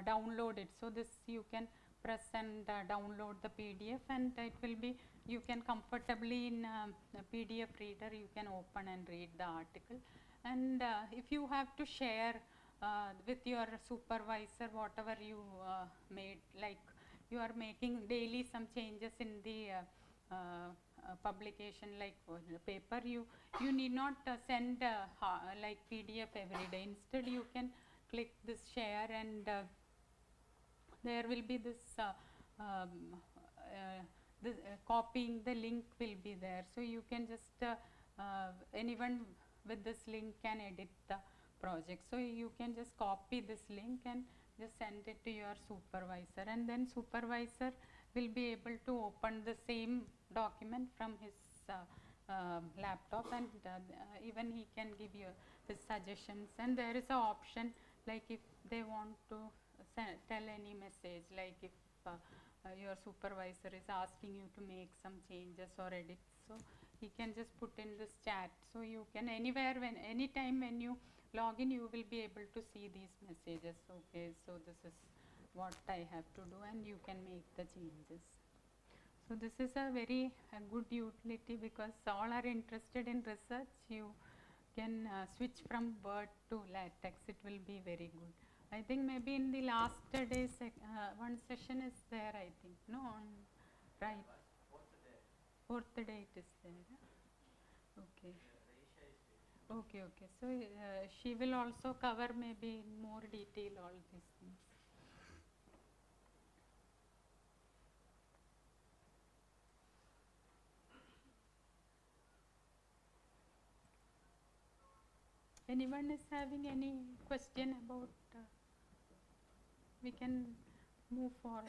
download it. So this you can press and download the PDF, and it will be, you can comfortably in a PDF reader, you can open and read the article. And if you have to share with your supervisor whatever you made, like you are making daily some changes in the publication, like the paper, you need not send like PDF every day. Instead you can click this share, and there will be this copying the link will be there. So you can just anyone with this link can edit the project. So you can just copy this link and just send it to your supervisor, and then supervisor will be able to open the same document from his laptop, and even he can give you his suggestions. And there is an option, like if they want to tell any message, like if your supervisor is asking you to make some changes or edits, so he can just put in this chat. So you can anywhere, when anytime when you log in, you will be able to see these messages. Okay, so this is what I have to do, and you can make the changes. So this is a very good utility, because all are interested in research. You can switch from Word to LaTeX. It will be very good. I think maybe in the last days one session is there, I think. No, on right. Fourth day it is there. Okay. Okay, okay. So she will also cover maybe in more detail all these things. Anyone is having any question about, we can move forward.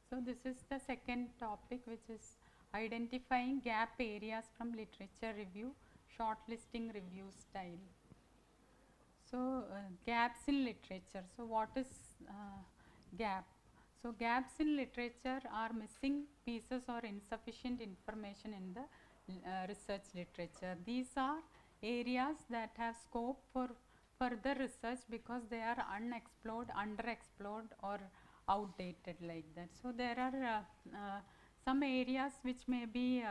So this is the second topic, which is identifying gap areas from literature review, shortlisting review style. So gaps in literature. So what is gap? So gaps in literature are missing pieces or insufficient information in the research literature. These are areas that have scope for further research because they are unexplored, underexplored, or outdated, like that. So there are some areas which may be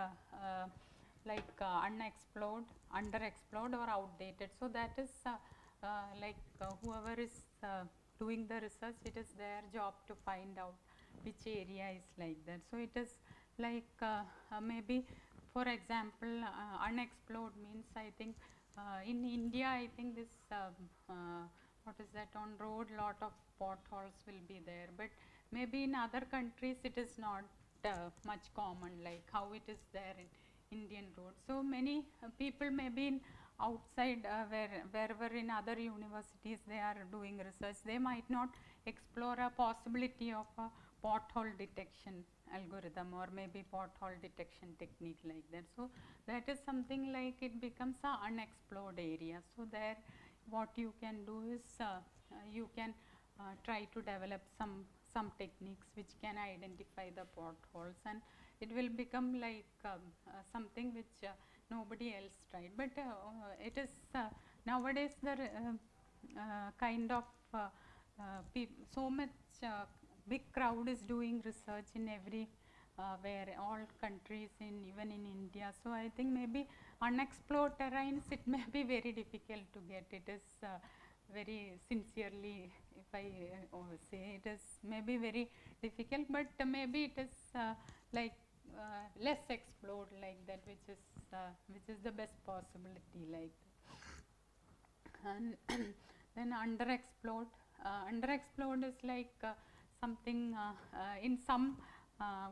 like unexplored, underexplored, or outdated. So that is like whoever is doing the research, it is their job to find out which area is like that. So it is like maybe, for example, unexplored means, I think in India, I think this what is that, on road lot of potholes will be there, but maybe in other countries it is not much common like how it is there in Indian roads. So many people maybe in outside wherever in other universities they are doing research, they might not explore a possibility of a pothole detection algorithm or maybe pothole detection technique like that. So that is something like it becomes a unexplored area. So there what you can do is you can try to develop some techniques which can identify the potholes, and it will become like something which nobody else tried. But it is nowadays the kind of so much big crowd is doing research in every where all countries, in even in India. So I think maybe unexplored terrains, it may be very difficult to get. It is very sincerely, if I say, it is maybe very difficult, but maybe it is like less explored like that, which is the best possibility like that. And then underexplored. Underexplored is like something in some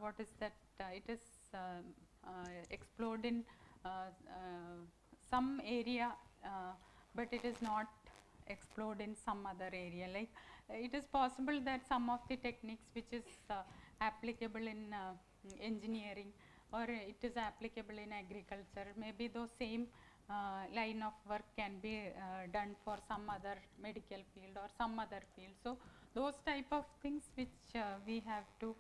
what is that? It is explored in some area, but it is not explored in some other area. Like it is possible that some of the techniques which is applicable in engineering, or it is applicable in agriculture, maybe those same line of work can be done for some other medical field or some other field. So those type of things which we have to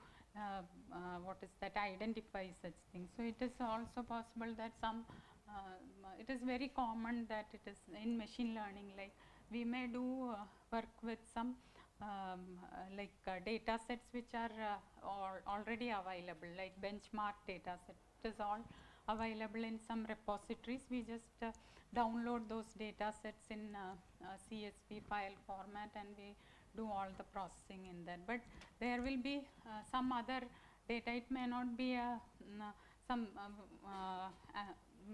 what is that, identify such things. So it is also possible that some it is very common that it is in machine learning, like we may do work with some data sets which are already available, like benchmark data set. It is all available in some repositories. We just download those data sets in CSV file format, and we do all the processing in that. But there will be some other data. It may not be some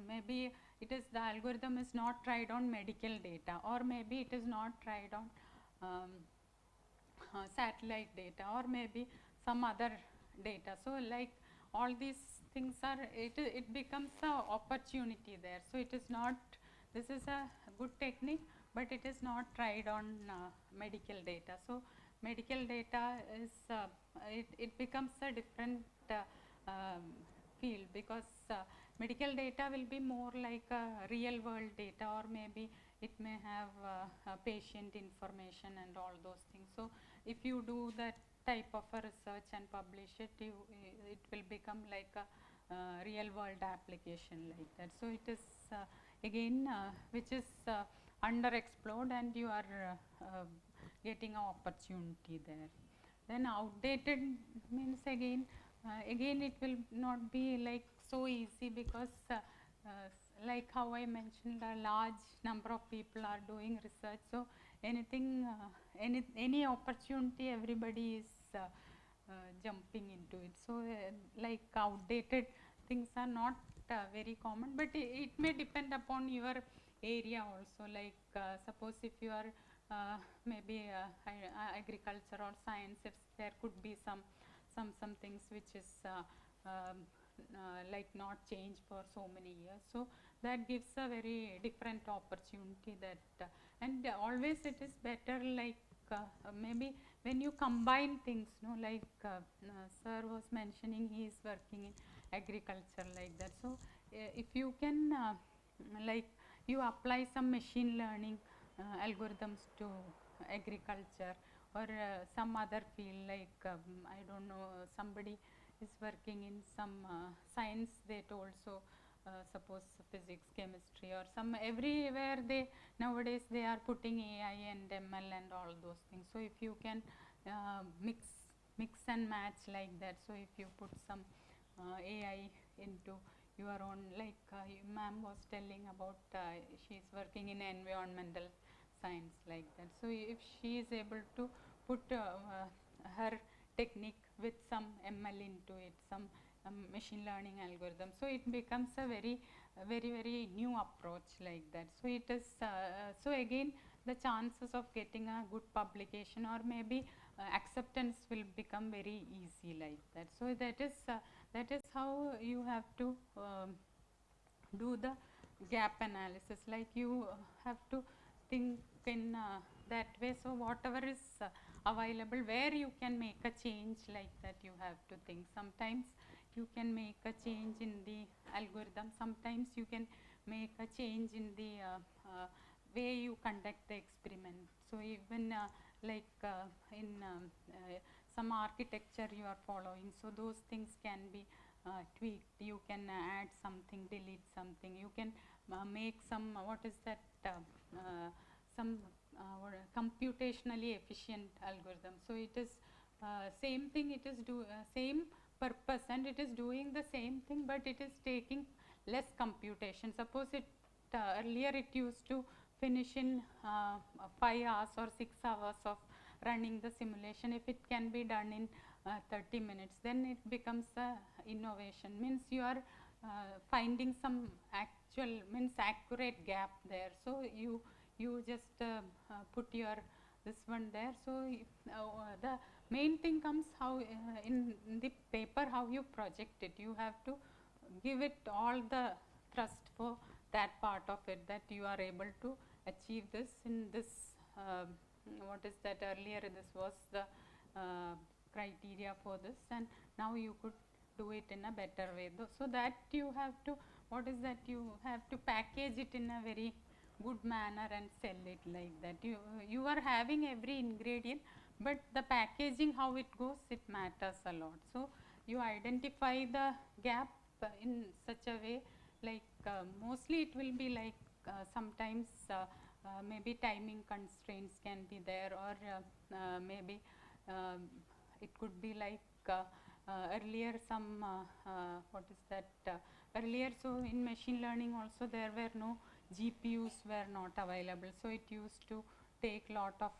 maybe it is the algorithm is not tried on medical data, or maybe it is not tried on satellite data, or maybe some other data. So like all these things are, it becomes the opportunity there. So it is not, this is a good technique, but it is not tried on medical data. So medical data is it becomes a different field, because medical data will be more like real world data, or maybe it may have patient information and all those things. So if you do that type of a research and publish it, it will become like a real world application like that. So it is again which is underexplored, and you are getting an opportunity there. Then outdated means again it will not be like so easy, because like how I mentioned, a large number of people are doing research. So anything any opportunity, everybody is jumping into it. So like outdated things are not very common, but it may depend upon your area also. Like suppose if you are maybe agriculture or science, if there could be some things which is like not changed for so many years. So that gives a very different opportunity that and always it is better, like maybe when you combine things, no, like sir was mentioning, he is working in agriculture like that. So if you can like you apply some machine learning algorithms to agriculture, or some other field, like I don't know, somebody is working in some science, they told. So suppose physics, chemistry, or some, everywhere they nowadays they are putting AI and ML and all those things. So if you can mix and match like that, so if you put some AI into your own, like ma'am was telling about she is working in environmental science like that. So if she is able to put her technique with some ML into it, some machine learning algorithm, so it becomes a very new approach like that. So it is so again the chances of getting a good publication, or maybe acceptance, will become very easy like that. So that is how you have to do the gap analysis. Like you have to think in that way. So whatever is available, where you can make a change like that, you have to think. Sometimes you can make a change in the algorithm, sometimes you can make a change in the way you conduct the experiment. So even like in some architecture you are following, so those things can be tweaked. You can add something, delete something, you can make some what is that some computationally efficient algorithm. So it is same thing, it is same purpose, and it is doing the same thing, but it is taking less computation. Suppose it earlier it used to finish in 5 hours or 6 hours of running the simulation. If it can be done in 30 minutes, then it becomes a innovation. Means you are finding some actual, means accurate gap there. So you just put your this one there. So the main thing comes how in the paper how you project it. You have to give it all the thrust for that part of it, that you are able to achieve this in this what is that, earlier this was the criteria for this, and now you could do it in a better way. So that you have to, what is that, you have to package it in a very good manner and sell it like that. You are having every ingredient, but the packaging, how it goes, it matters a lot. So you identify the gap in such a way, like mostly it will be like sometimes maybe timing constraints can be there, or maybe it could be like earlier some what is that, earlier, so in machine learning also there were no GPUs were not available, so it used to take lot of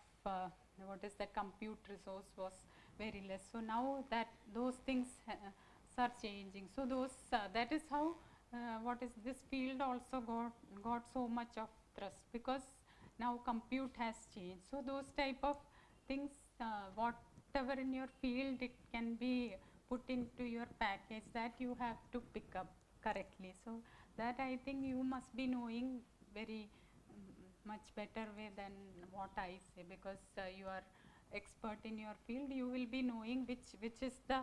what is that, compute resource was very less. So now that those things are changing, so those that is how what is this field also got so much of thrust, because now compute has changed. So those type of things, whatever in your field, it can be put into your package, that you have to pick up correctly. So that I think you must be knowing very much better way than what I say, because you are expert in your field. You will be knowing which is the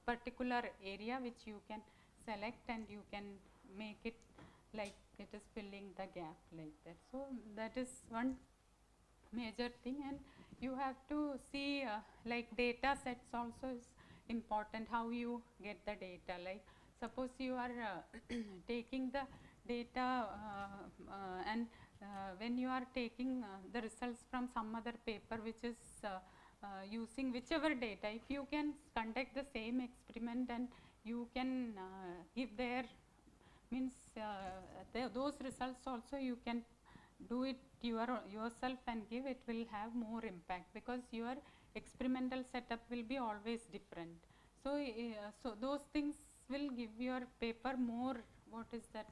particular area which you can select, and you can make it like it is filling the gap like that. So that is one major thing, and you have to see like data sets also is important, how you get the data. Like suppose you are taking the data and when you are taking the results from some other paper which is using whichever data, if you can conduct the same experiment and you can give their means those results also you can do it yourself and give, it will have more impact, because your experimental setup will be always different. So so those things will give your paper more, what is that,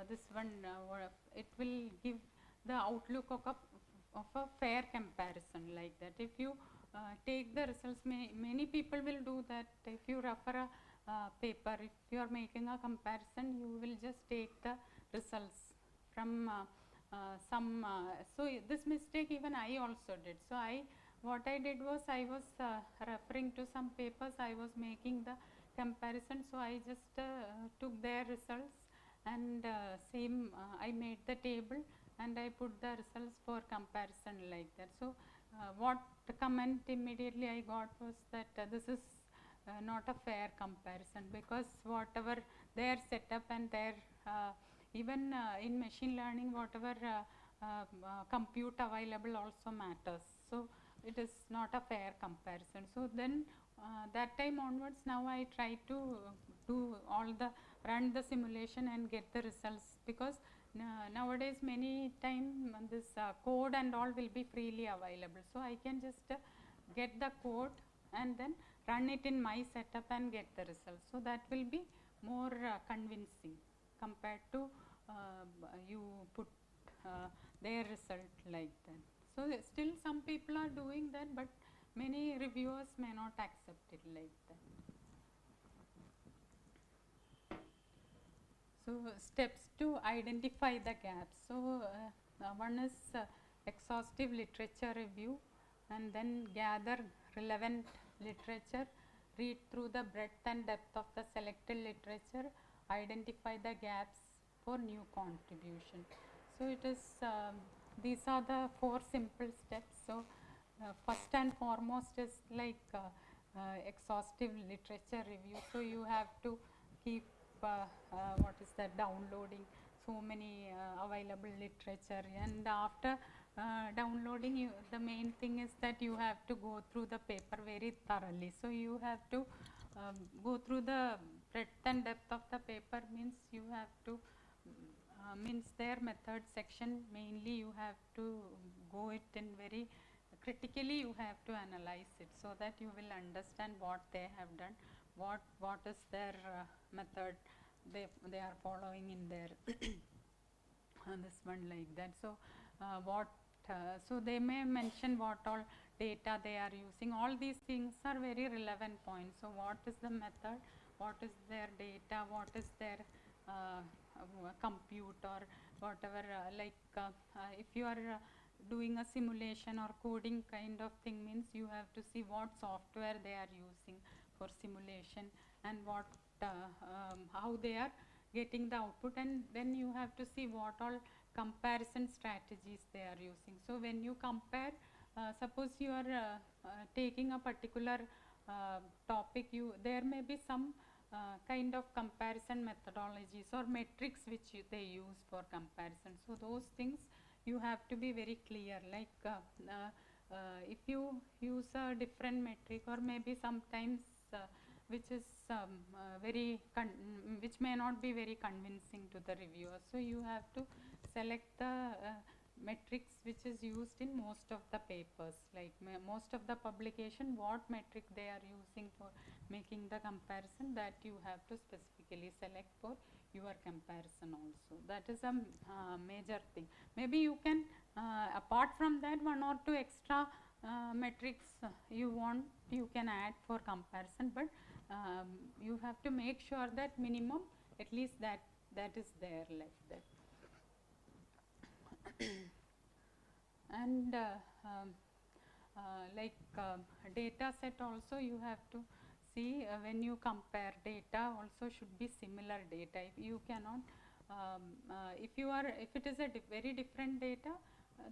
this one, it will give the outlook of a fair comparison like that. If you take the results, many people will do that. If you refer a paper, if you are making a comparison, you will just take the results from some so this mistake even I also did. So what I did was, I was referring to some papers, I was making the comparison, so I just took their results and same I made the table and I put the results for comparison like that. So what the comment immediately I got was that this is not a fair comparison, because whatever their setup and their even in machine learning, whatever compute available also matters. So it is not a fair comparison. So then that time onwards, now I try to do run the simulation and get the results, because nowadays many time this code and all will be freely available. So I can just get the code and then run it in my setup and get the results. So that will be more convincing compared to you put their result like that. So still some people are doing that, but many reviewers may not accept it like that. So steps to identify the gaps. So one is exhaustive literature review, and then gather relevant literature, read through the breadth and depth of the selected literature, identify the gaps for new contribution. So it is these are the 4 simple steps. So first and foremost is like exhaustive literature review. So you have to keep what is that, downloading so many available literature, and after downloading, the main thing is that you have to go through the paper very thoroughly. So you have to go through the breadth and depth of the paper, means you have to means their method section mainly you have to go it in very critically, you have to analyze it, so that you will understand what they have done, what is their method they are following in their this one like that. So so they may mention what all data they are using. All these things are very relevant points. So what is the method, what is their data, what is their compute, or whatever, if you are doing a simulation or coding kind of thing, means you have to see what software they are using for simulation and what how they are getting the output, and then you have to see what all comparison strategies they are using. So when you compare, suppose you are taking a particular topic, there may be some kind of comparison methodologies or metrics which they use for comparison. So those things you have to be very clear, like if you use a different metric, or maybe sometimes which is which may not be very convincing to the reviewer. So you have to select the metrics which is used in most of the papers, like most of the publication, what metric they are using for making the comparison, that you have to specifically select for your comparison also. That is a major thing. Maybe you can apart from that, 1 or 2 extra metrics you want, you can add for comparison, but you have to make sure that minimum at least that is there, like that. And data set also you have to see, when you compare data also should be similar data. If you cannot, if it is a very different data,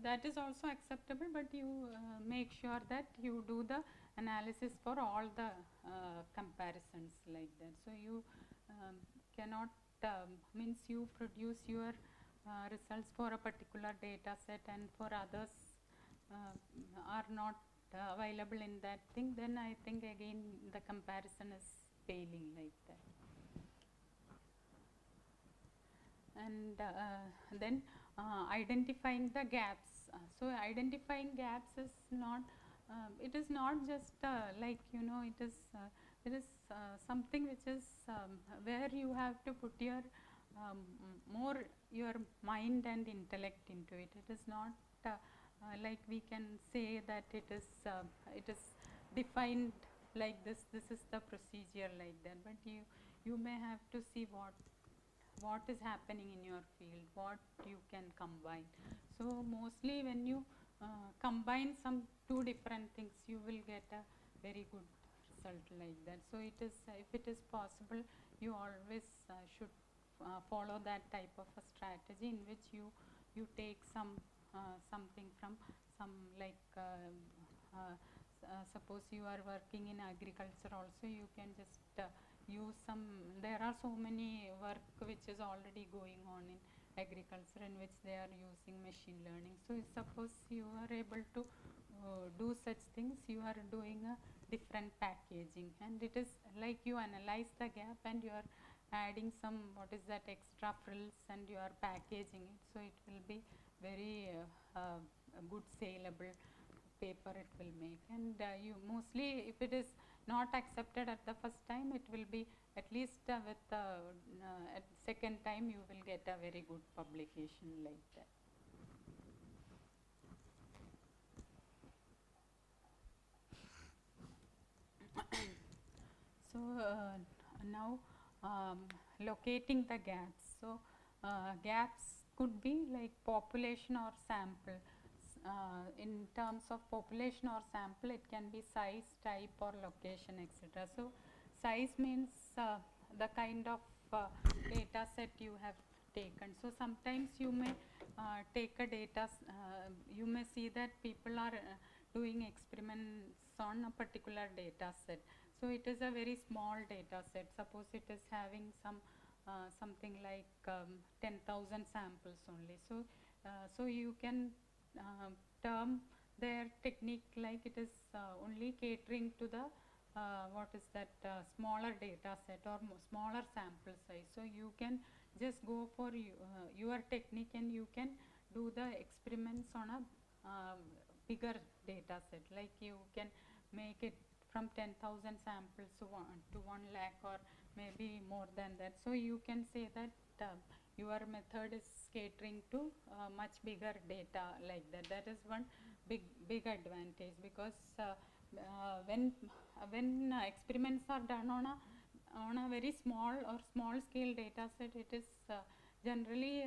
that is also acceptable, but you make sure that you do the analysis for all the comparisons, like that. So you cannot means you produce your results for a particular data set, and for others are not available in that thing, then I think again the comparison is failing, like that. And then identifying the gaps. So identifying gaps is not, it is not just it is something which is where you have to put your more your mind and intellect into it. It is not like we can say that it is defined like this is the procedure, like that, but you may have to see what is happening in your field, what you can combine. So mostly when you combine some 2 different things, you will get a very good result, like that. So it is, if it is possible, you always should follow that type of a strategy, in which you take something from some, like suppose you are working in agriculture also, you can just use some, there are so many work which is already going on in agriculture, in which they are using machine learning. So suppose you are able to do such things, you are doing a different packaging, and it is like you analyze the gap and you are adding some, what is that, extra frills, and you are packaging it, so it will be very a good saleable paper it will make. And you mostly, if it is not accepted at the first time, it will be at least with at second time you will get a very good publication, like that. So now locating the gaps. So gaps could be like population or sample. In terms of population or sample, it can be size, type, or location, etc. So size means the kind of data set you have taken. So sometimes you may take a data, you may see that people are doing experiments on a particular data set. So it is a very small data set. Suppose it is having some something like 10,000 samples only. So so you can term their technique like it is only catering to the what is that smaller data set or smaller sample size. So you can just go for your technique, and you can do the experiments on a bigger data set, like you can make it from 10,000 samples to 1 lakh, or maybe more than that. So you can say that your method is catering to much bigger data, like that. That is one big advantage, because when experiments are done on a very small or small scale data set, it is generally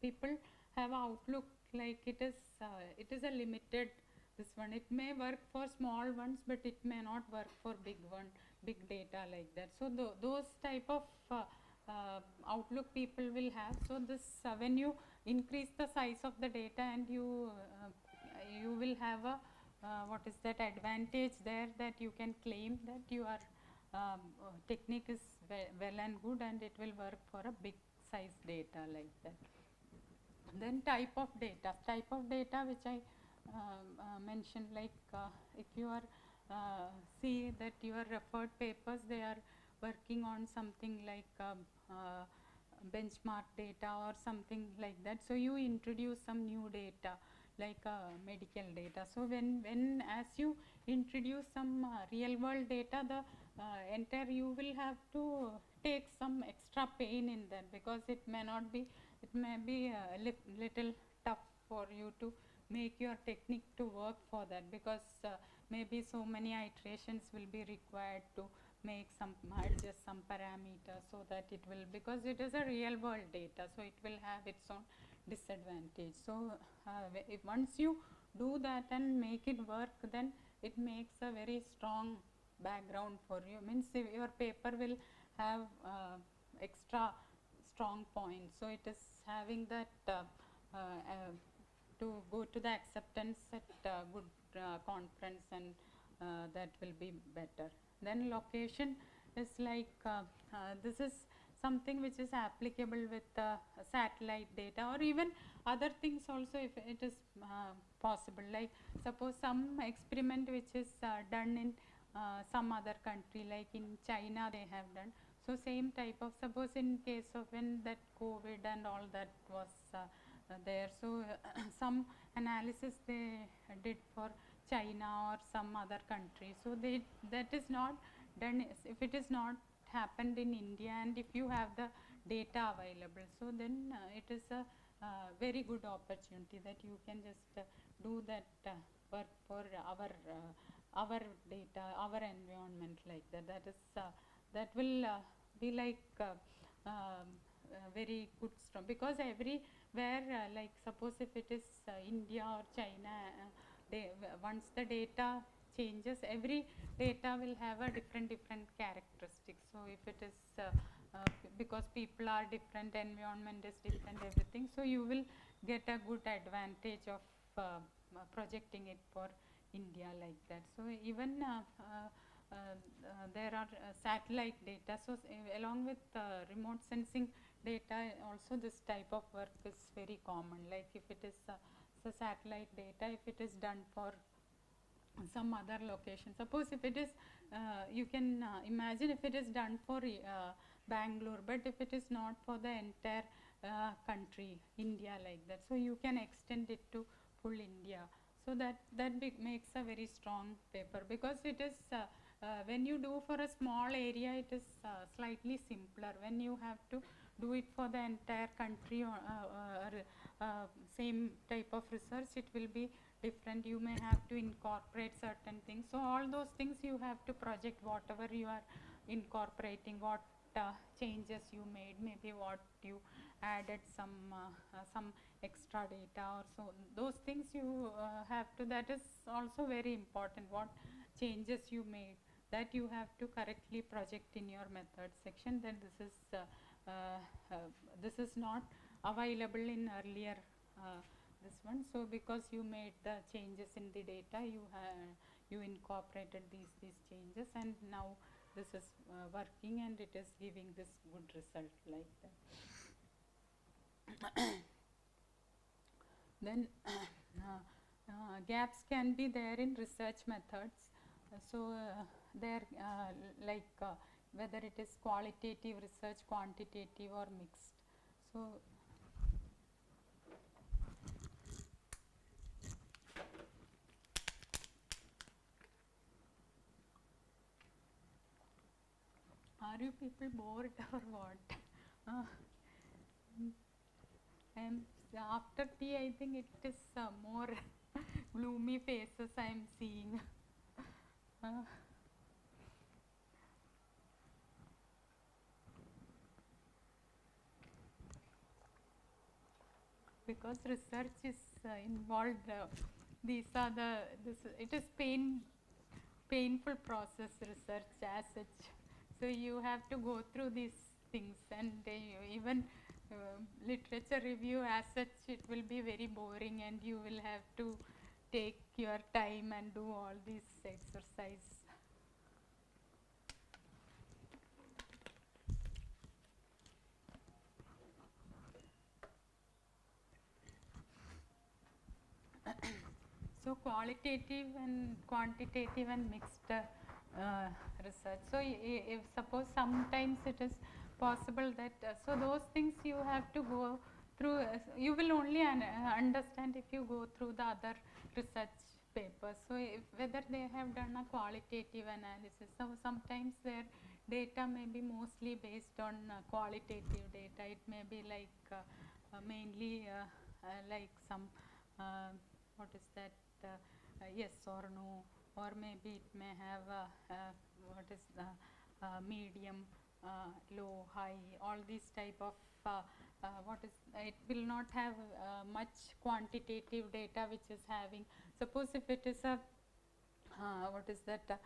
people have outlook like it is a limited this one. It may work for small ones, but it may not work for big data like that. So those type of outlook people will have. So this when you increase the size of the data, and you will have a what is that advantage there, that you can claim that your technique is well and good, and it will work for a big size data like that. Then type of data which I mentioned, like if you are see that your referred papers, they are working on something like benchmark data or something like that. So you introduce some new data like medical data. So when as you introduce some real world data, the entire you will have to take some extra pain in that, because it may be a little tough for you to make your technique to work for that, because maybe so many iterations will be required to make some adjust some parameters, so that it will, because it is a real world data, so it will have its own disadvantage. So if once you do that and make it work, then it makes a very strong background for you. Means your paper will have extra strong points. So it is having that to go to the acceptance at good conference, and that will be better. Then location is like this is something which is applicable with satellite data, or even other things also, if it is possible. Like suppose some experiment which is done in some other country, like in China they have done. So same type of, suppose in case of when that COVID and all that was there, so some analysis they did for China or some other country. So that is not done if it is not happened in India, and if you have the data available, so then it is a very good opportunity that you can just do that work for our data, our environment like that. That is that will be like very good strong, because everywhere like suppose if it is India or China, once the data changes, every data will have a different characteristics. So if it is because people are different, environment is different, everything, so you will get a good advantage of projecting it for India like that. So even there are satellite data. So along with remote sensing data, also this type of work is very common. Like if it is so satellite data, if it is done for some other location, suppose if it is you can imagine if it is done for Bangalore, but if it is not for the entire country, India like that, so you can extend it to full India. So that makes a very strong paper, because it is when you do for a small area, it is slightly simpler. When you have to do it for the entire country or same type of research, it will be different. You may have to incorporate certain things. So all those things you have to project, whatever you are incorporating, what changes you made, maybe what you added some extra data, or so those things you have to, that is also very important, what changes you made, that you have to correctly project in your method section. Then this is not available in earlier this one. So because you made the changes in the data, you incorporated these changes, and now this is working, and it is giving this good result like that. Then gaps can be there in research methods. So there like whether it is qualitative research, quantitative, or mixed. So are you people bored or what? After tea, I think it is more gloomy faces I am seeing. because research is involved. These are it is painful process, research as such. So you have to go through these things, and even literature review as such, it will be very boring, and you will have to take your time and do all these exercise. So qualitative and quantitative and mixed research. So if suppose sometimes it is possible that so those things you have to go through, you will only understand if you go through the other research papers. So if whether they have done a qualitative analysis, so sometimes their data may be mostly based on qualitative data. It may be like mainly like some what is that yes or no, or maybe it may have what is the medium, low, high, all these type of what is it will not have much quantitative data which is having. Suppose if it is a what is that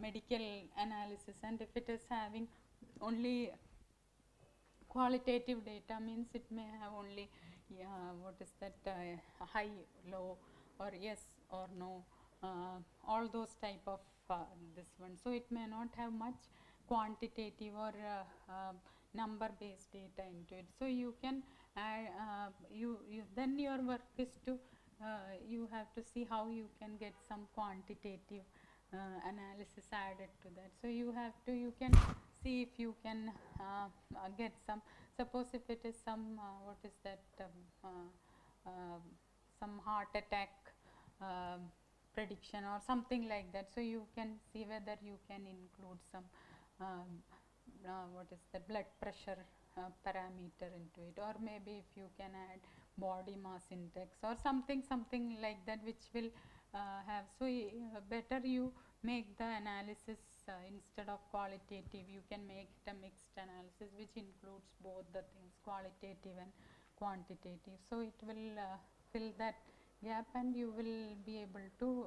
medical analysis, and if it is having only qualitative data, means it may have only what is that high, low, or yes or no, all those type of this one. So it may not have much quantitative or number based data into it. So you can add, you then your work is to you have to see how you can get some quantitative analysis added to that. So you can see if you can get some, suppose if it is some what is that some heart attack prediction or something like that. So you can see whether you can include some what is the blood pressure parameter into it, or maybe if you can add body mass index or something like that, which will have. So better you make the analysis instead of qualitative, you can make it a mixed analysis which includes both the things, qualitative and quantitative. So it will fill that gap, and you will be able to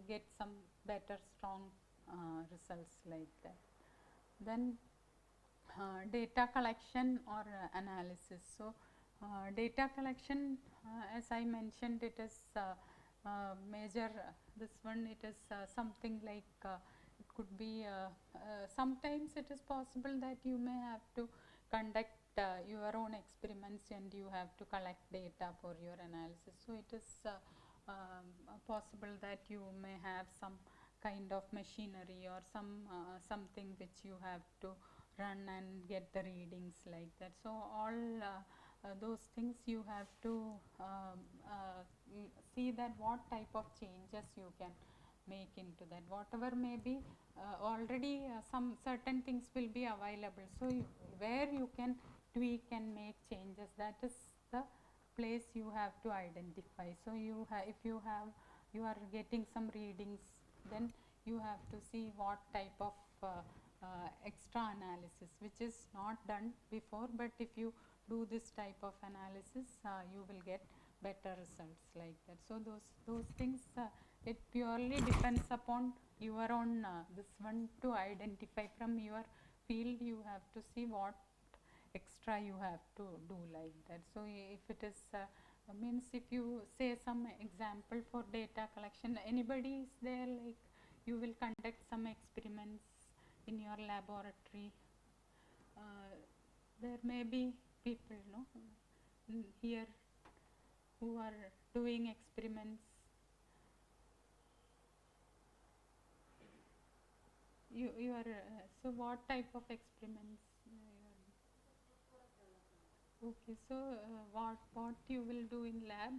get some better strong results like that. Then data collection or analysis. So data collection, as I mentioned, it is major this one, it is something like it could be sometimes it is possible that you may have to conduct your own experiments, and you have to collect data for your analysis. So it is possible that you may have some kind of machinery or something which you have to run and get the readings like that. So all those things you have to see that what type of changes you can make into that. Whatever may be already some certain things will be available. So where you can tweak and make changes, that is the place you have to identify. So if you are getting some readings, then you have to see what type of extra analysis which is not done before, but if you do this type of analysis you will get better results like that. So those things it purely depends upon your own this one to identify from your field. You have to see what extra you have to do like that. So if it is means if you say some example for data collection, anybody is there, like you will conduct some experiments in your laboratory, there may be people here who are doing experiments. You are so what type of experiments okay, so what you will do in lab?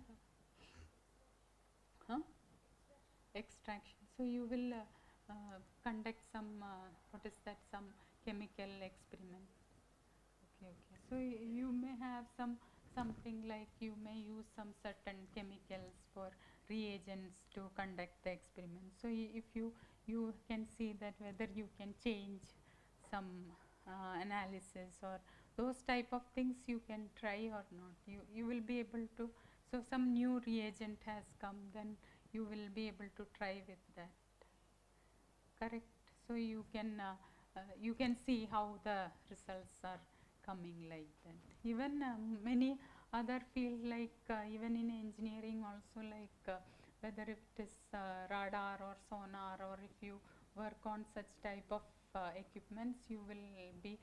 Extraction. So you will conduct some what is that, some chemical experiment. Okay. So you may have something like you may use some certain chemicals for reagents to conduct the experiment. So if you can see that whether you can change some analysis or those type of things you can try or not. You will be able to, so some new reagent has come, then you will be able to try with that. Correct. So you can see how the results are coming like that. Even many other fields like even in engineering also, like whether it is radar or sonar, or if you work on such type of equipments, you will be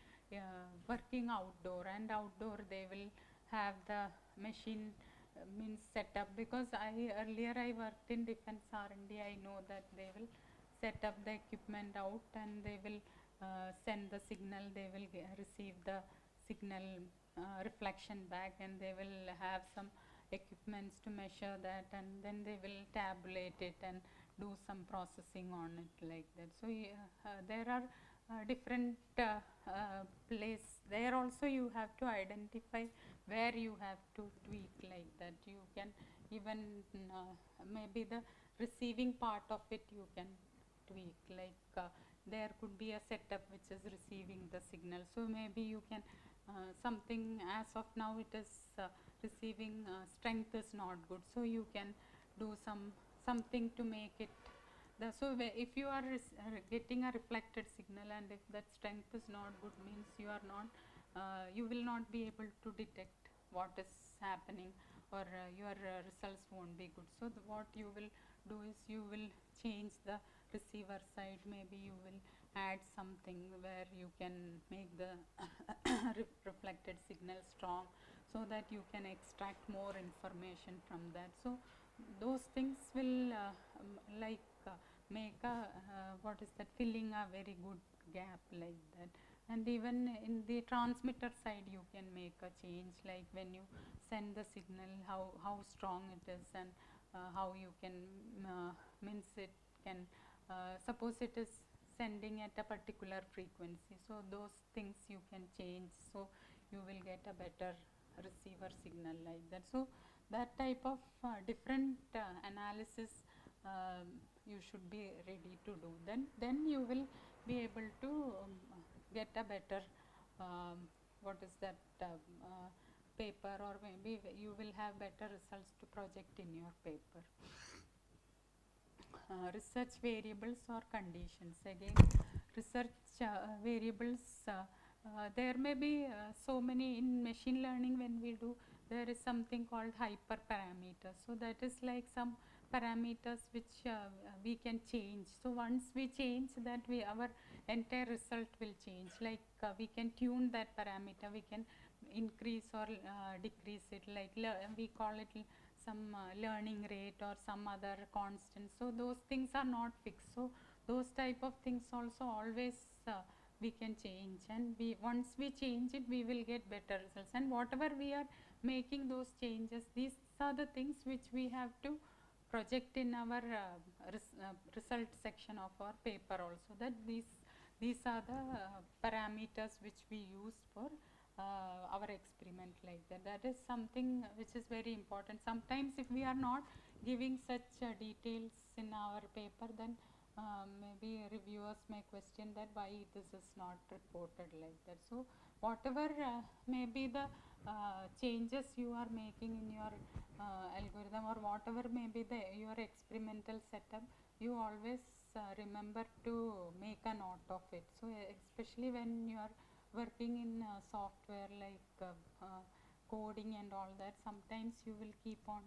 working outdoor, and outdoor they will have the machine means setup, because earlier I worked in defense R&D. I know that they will set up the equipment out, and they will send the signal, they will receive the signal reflection back, and they will have some equipments to measure that, and then they will tabulate it and do some processing on it like that. So there are different place. There also you have to identify where you have to tweak like that. You can even maybe the receiving part of it you can tweak, like there could be a setup which is receiving the signal, so maybe you can something, as of now it is receiving strength is not good, so you can do something to make it so if you are getting a reflected signal, and if that strength is not good, means you are not you will not be able to detect what is happening, or your results won't be good. So what you will do is you will change the receiver side. Maybe you will add something where you can make the reflected signal strong, so that you can extract more information from that. So those things will like make a what is that, filling a very good gap like that. And even in the transmitter side you can make a change, like when you send the signal, how strong it is, and how you can means it can suppose it is sending at a particular frequency, so those things you can change, so you will get a better receiver signal like that. So that type of different analysis you should be ready to do. Then you will be able to get a better what is that paper, or maybe you will have better results to project in your paper. Research variables or conditions. Again, research variables, there may be so many in machine learning. When we do, there is something called hyperparameters. So that is like some parameters which we can change. So once we change that, our entire result will change. Like we can tune that parameter, we can increase or decrease it, like we call it some learning rate or some other constant. So those things are not fixed. So those type of things also always we can change, and once we change it, we will get better results. And whatever we are making those changes, these are the things which we have to project in our result section of our paper also, that these are the parameters which we use for our experiment like that. That is something which is very important. Sometimes if we are not giving such details in our paper, then maybe reviewers may question that why this is not reported like that. So whatever may be the changes you are making in your algorithm, or whatever may be your experimental setup, you always remember to make a note of it. So especially when you are working in software like coding and all that, sometimes you will keep on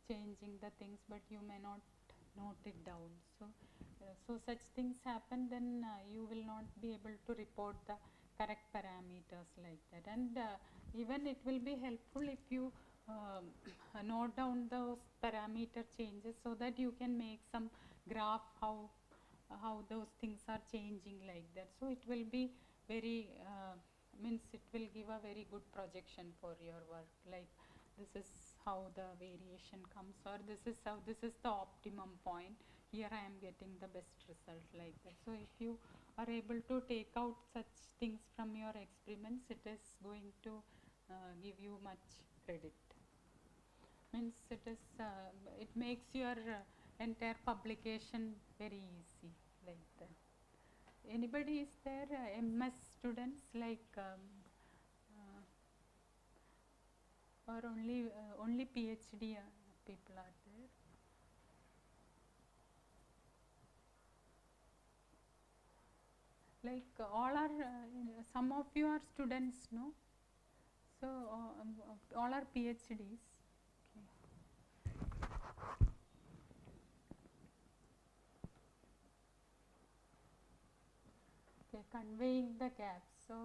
changing the things, but you may not note it down. So such things happen, then you will not be able to report the correct parameters like that. And even it will be helpful if you note down those parameter changes, so that you can make some graph how those things are changing like that. So it will be very means it will give a very good projection for your work, like this is how the variation comes, or this is the optimum point. Here I am getting the best result like that. So if you are able to take out such things from your experiments, it is going to give you much credit. Means it is it makes your entire publication very easy like that. Anybody is there MS students, like or only PhD people are there? Like all are, some of you are students, no? So all are PhDs. Okay, conveying the gaps. So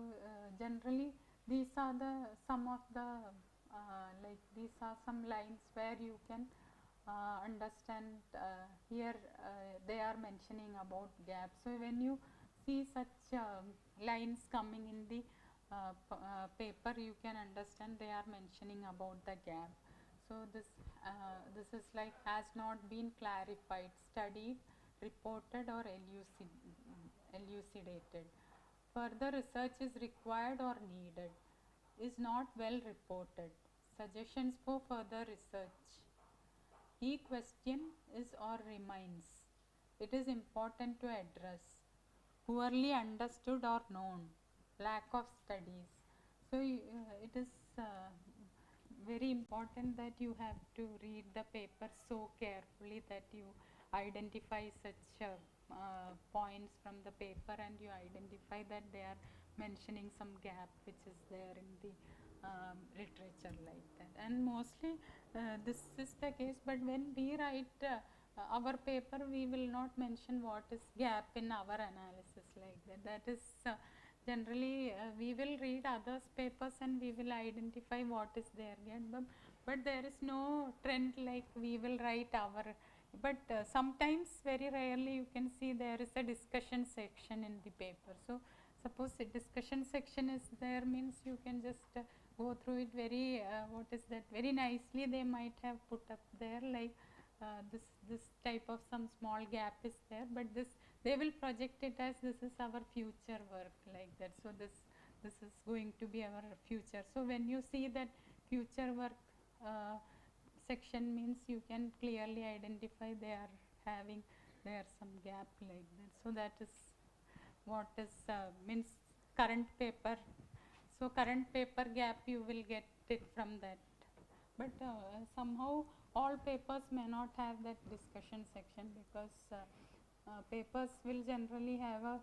generally these are some of the like these are some lines where you can understand. Here they are mentioning about gaps. So when you see such lines coming in the paper, you can understand they are mentioning about the gap. So this is like has not been clarified, studied, reported, or elucidated. Further research is required or needed. Is not well reported. Suggestions for further research. Key question is or remains. It is important to address. Poorly understood or known. Lack of studies. So it is very important that you have to read the paper so carefully that you identify such points from the paper, and you identify that they are mentioning some gap which is there in the literature like that. And mostly this is the case, but when we write our paper, we will not mention what is gap in our analysis like that. That is generally we will read others papers and we will identify what is there yet, but there is no trend like we will write our, but sometimes very rarely you can see there is a discussion section in the paper. So suppose the discussion section is there, means you can just go through it very what is that, very nicely they might have put up there like this type of some small gap is there, but this they will project it as this is our future work like that. So this is going to be our future. So when you see that future work section, means you can clearly identify they are having there some gap like that. So that is what is means current paper. So current paper gap you will get it from that, but somehow all papers may not have that discussion section, because papers will generally have a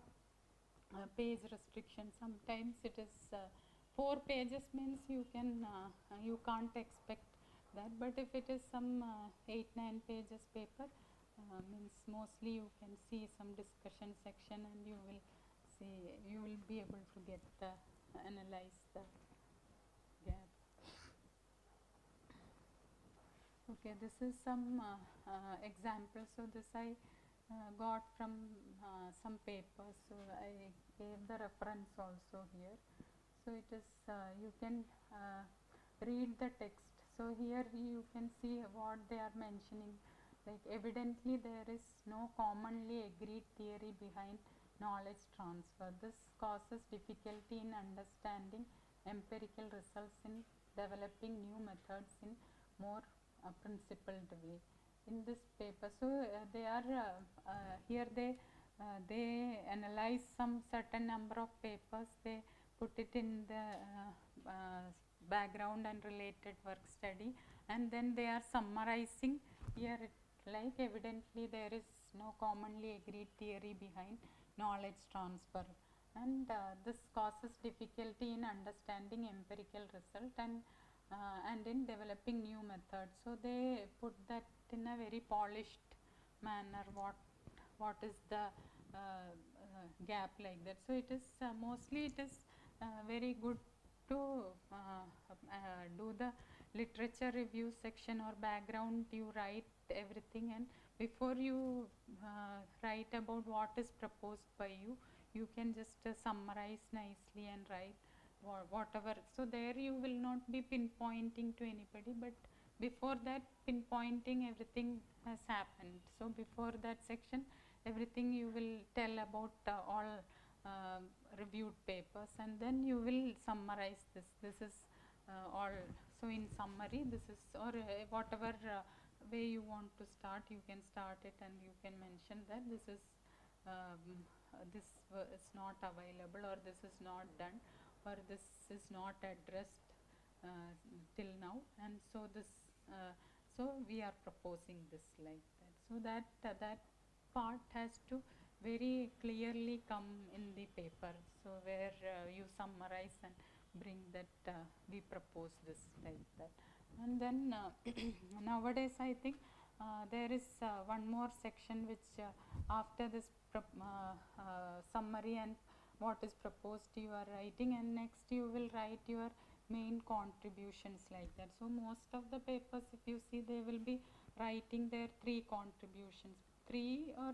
page restriction. Sometimes it is 4 pages, means you can't expect that, but if it is some 8-9 pages paper, means mostly you can see some discussion section, and you will be able to get analyze the gap. Okay, this is some example. So this I got from some papers, so I gave the reference also here. So it is you can read the text. So here you can see what they are mentioning, like evidently there is no commonly agreed theory behind knowledge transfer. This causes difficulty in understanding empirical results, in developing new methods in more principled way. In this paper, so they are here they analyze some certain number of papers, they put it in the background and related work study, and then they are summarizing here it, like evidently there is no commonly agreed theory behind knowledge transfer, and this causes difficulty in understanding empirical result and in developing new methods. So they put that in a very polished manner, what is the gap like that. So it is mostly it is very good to do the literature review section or background. You write everything, and before you write about what is proposed by you, you can just summarize nicely and write whatever. So there you will not be pinpointing to anybody, but before that pinpointing everything has happened. So before that section everything you will tell about all reviewed papers, and then you will summarize this. This is all. So in summary, this is, or whatever way you want to start, you can start it, and you can mention that this is not available, or this is not done, or this is not addressed till now, and so this so we are proposing this like that, so that that part has to very clearly come in the paper, so where you summarize and bring that we propose this like that. And then nowadays I think there is one more section which after this summary and what is proposed you are writing, and next you will write your main contributions like that. So most of the papers, if you see, they will be writing their 3 contributions, 3 or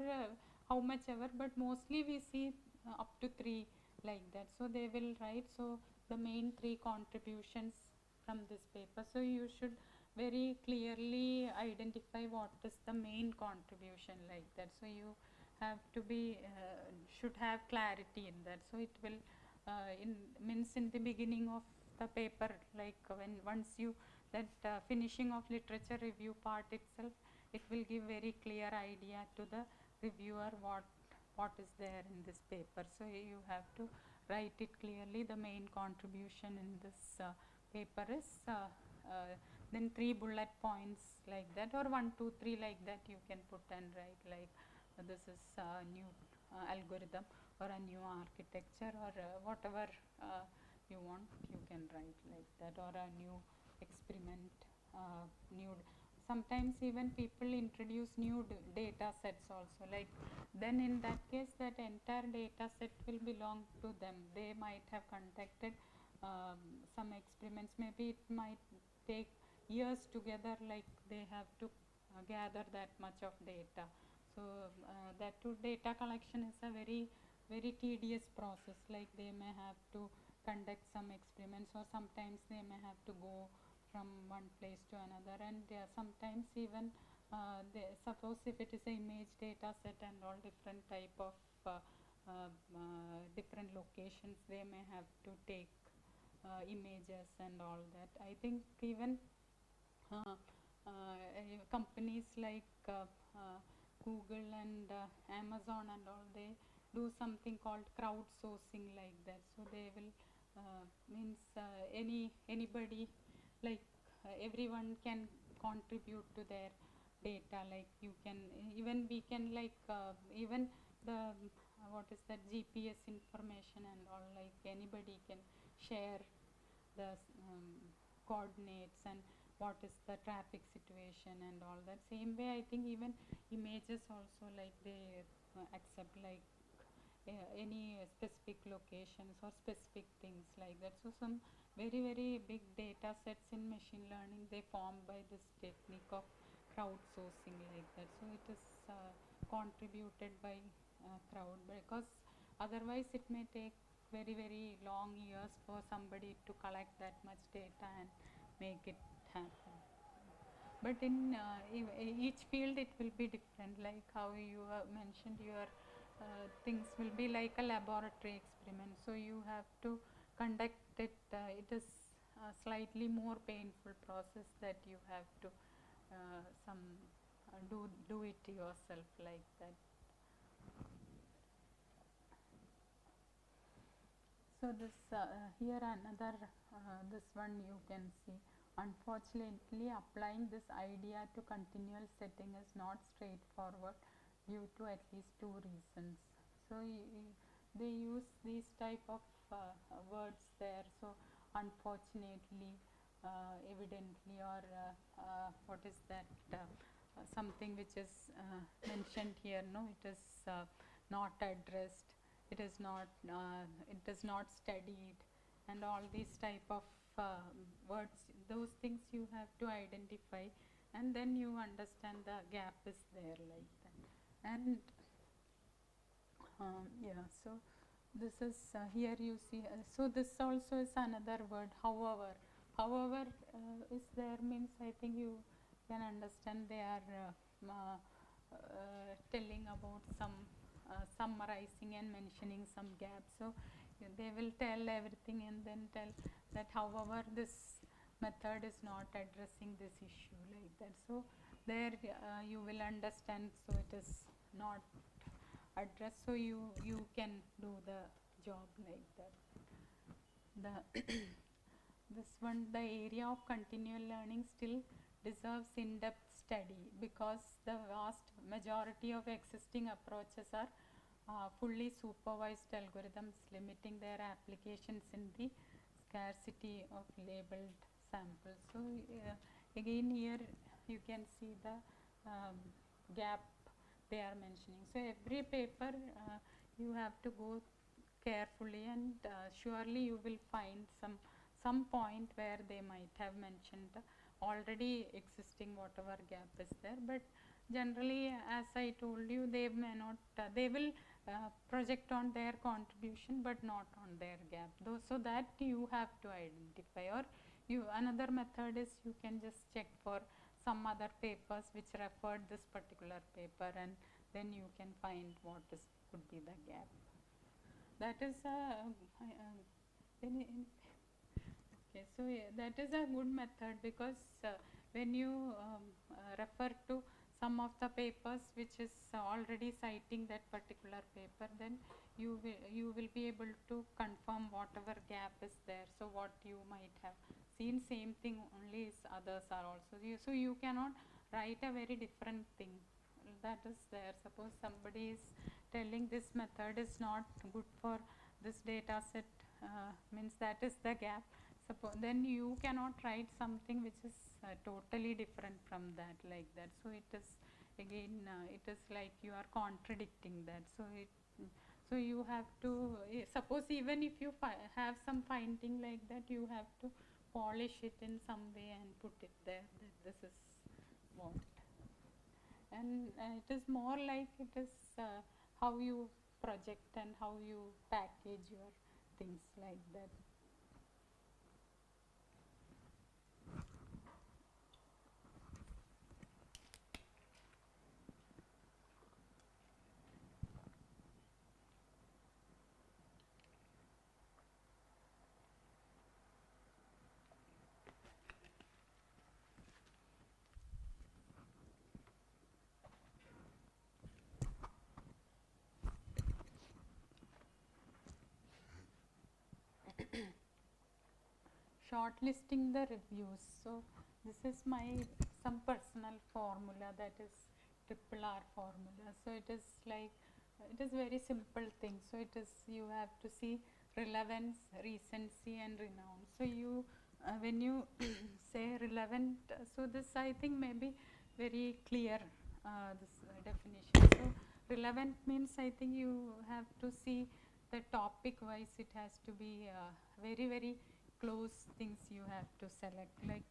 how much ever, but mostly we see up to 3 like that. So they will write, so the main 3 contributions from this paper. So you should very clearly identify what is the main contribution like that. So you have to be should have clarity in that. So it will in the beginning of the paper, like when once you that finishing of literature review part itself, it will give very clear idea to the reviewer what is there in this paper. So you have to write it clearly. The main contribution in this paper is then 3 bullet points like that, or 1, 2, 3 like that you can put and write, like this is a new algorithm or a new architecture, or whatever you want you can write like that, or a new experiment, new. Sometimes even people introduce new data sets also, like then in that case that entire data set will belong to them. They might have conducted some experiments, maybe it might take years together, like they have to gather that much of data. So that too, data collection is a very tedious process, like they may have to conduct some experiments, or sometimes they may have to go from one place to another, and sometimes even suppose if it is an image data set and all different type of different locations, they may have to take images and all that. I think even companies like Google and Amazon and all, they do something called crowdsourcing like that. So they will means anybody, like everyone can contribute to their data, like you can, even we can, like even the what is that GPS information and all, like anybody can share the coordinates and what is the traffic situation and all that. Same way I think even images also, like they accept like any specific locations or specific things like that. So some very big data sets in machine learning, they form by this technique of crowdsourcing like that. So it is contributed by crowd, because otherwise it may take very long years for somebody to collect that much data and make it happen. But in each field it will be different, like how you mentioned your things will be like a laboratory experiment, so you have to conduct it. It is a slightly more painful process that you have to some do it yourself like that. So this here another this one you can see. Unfortunately, applying this idea to continual setting is not straightforward due to at least 2 reasons. So they use these type of words there. So unfortunately, evidently, or what is that? Something which is mentioned here. No, it is not addressed. It is not studied, and all these type of words, those things you have to identify, and then you understand the gap is there like that. And yeah, so this is here you see, so this also is another word, however. However is there, means I think you can understand they are telling about some summarizing and mentioning some gaps. So they will tell everything and then tell that however this method is not addressing this issue like that. So there you will understand, so it is not addressed, so you can do the job like that. The This one, the area of continual learning still deserves in-depth study because the vast majority of existing approaches are fully supervised algorithms, limiting their applications in the scarcity of labeled samples. So again here you can see the gap they are mentioning. So every paper you have to go carefully, and surely you will find some point where they might have mentioned already existing whatever gap is there, but generally, as I told you, they may not, they will project on their contribution but not on their gap, though, so that you have to identify. Or you, another method is you can just check for some other papers which referred this particular paper, and then you can find what is could be the gap. That is okay, so that is a good method, because when you refer to some of the papers which is already citing that particular paper, then you will be able to confirm whatever gap is there. So what you might have seen same thing only is others are also. So you cannot write a very different thing that is there. Suppose somebody is telling this method is not good for this data set, means that is the gap. Then you cannot write something which is totally different from that, like that. So it is again it is like you are contradicting that. So you have to suppose even if you have some finding like that, you have to polish it in some way and put it there, that this is what. And it is more like it is how you project and how you package your things, like that. Shortlisting the reviews. So this is my some personal formula, that is triple R formula. So it is like it is very simple thing. So it is, you have to see relevance, recency and renown. So you when you say relevant, so this I think may be very clear, this definition. So relevant means I think you have to see the topic wise, it has to be very close things you have to select. Like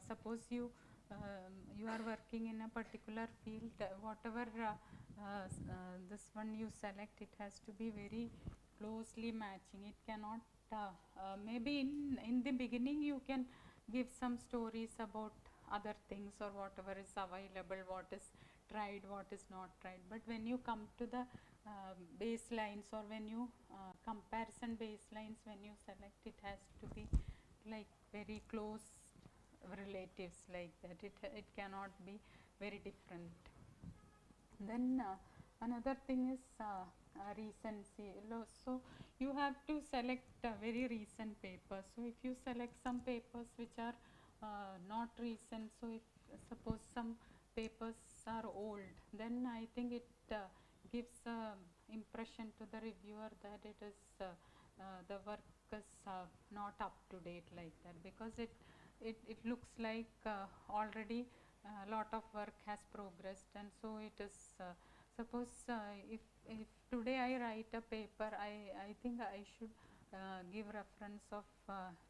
suppose you are working in a particular field, whatever this one you select, it has to be very closely matching. It cannot maybe in the beginning you can give some stories about other things or whatever is available, what is tried, what is not tried. But when you come to the baselines, or when you comparison baselines, when you select, it has to be like very close relatives, like that. It cannot be very different. Then another thing is recency. So you have to select very recent papers. So if you select some papers which are not recent, so if suppose some papers are old, then I think it gives impression to the reviewer that it is the work is not up to date, like that, because it looks like already a lot of work has progressed. And so it is suppose if today I write a paper, I think I should give reference of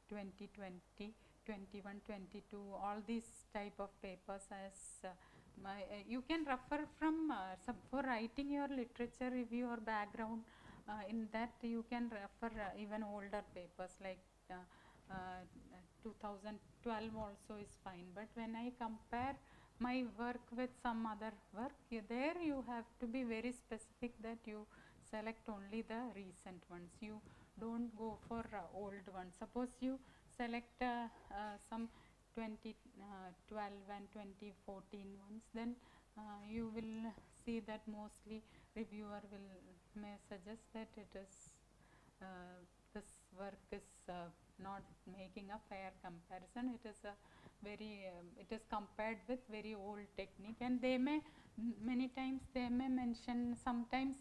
2020, 21, 22, all these type of papers as you can refer from for writing your literature review or background. In that you can refer even older papers, like 2012 also is fine. But when I compare my work with some other work, there you have to be very specific that you select only the recent ones. You don't go for old ones. Suppose you select some 2012 and 2014 ones, then you will see that mostly reviewer may suggest that it is this work is not making a fair comparison. It is a very it is compared with very old technique, and they may many times they may mention sometimes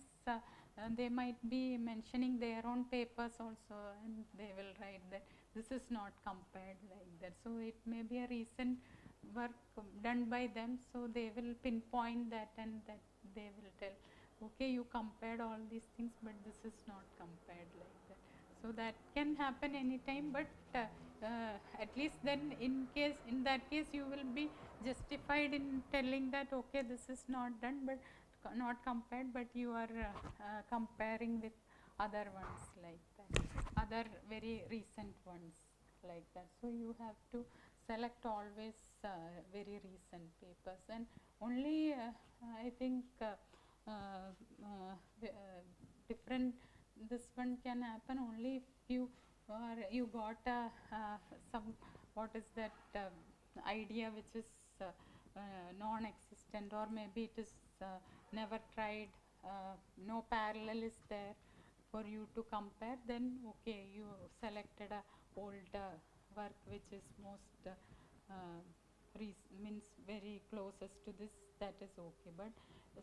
they might be mentioning their own papers also, and they will write that this is not compared like that. So it may be a recent work done by them, so they will pinpoint that, and that they will tell, okay, you compared all these things, but this is not compared like that. So that can happen anytime, but at least then in that case you will be justified in telling that, okay, this is not done, but not compared, but you are comparing with other ones like that, other very recent ones like that. So you have to select always very recent papers, and only I think different, this one can happen only if you got some, what is that idea which is non-existent, or maybe it is never tried, no parallel is there for you to compare, then okay, you selected a old work which is most means very closest to this, that is okay. But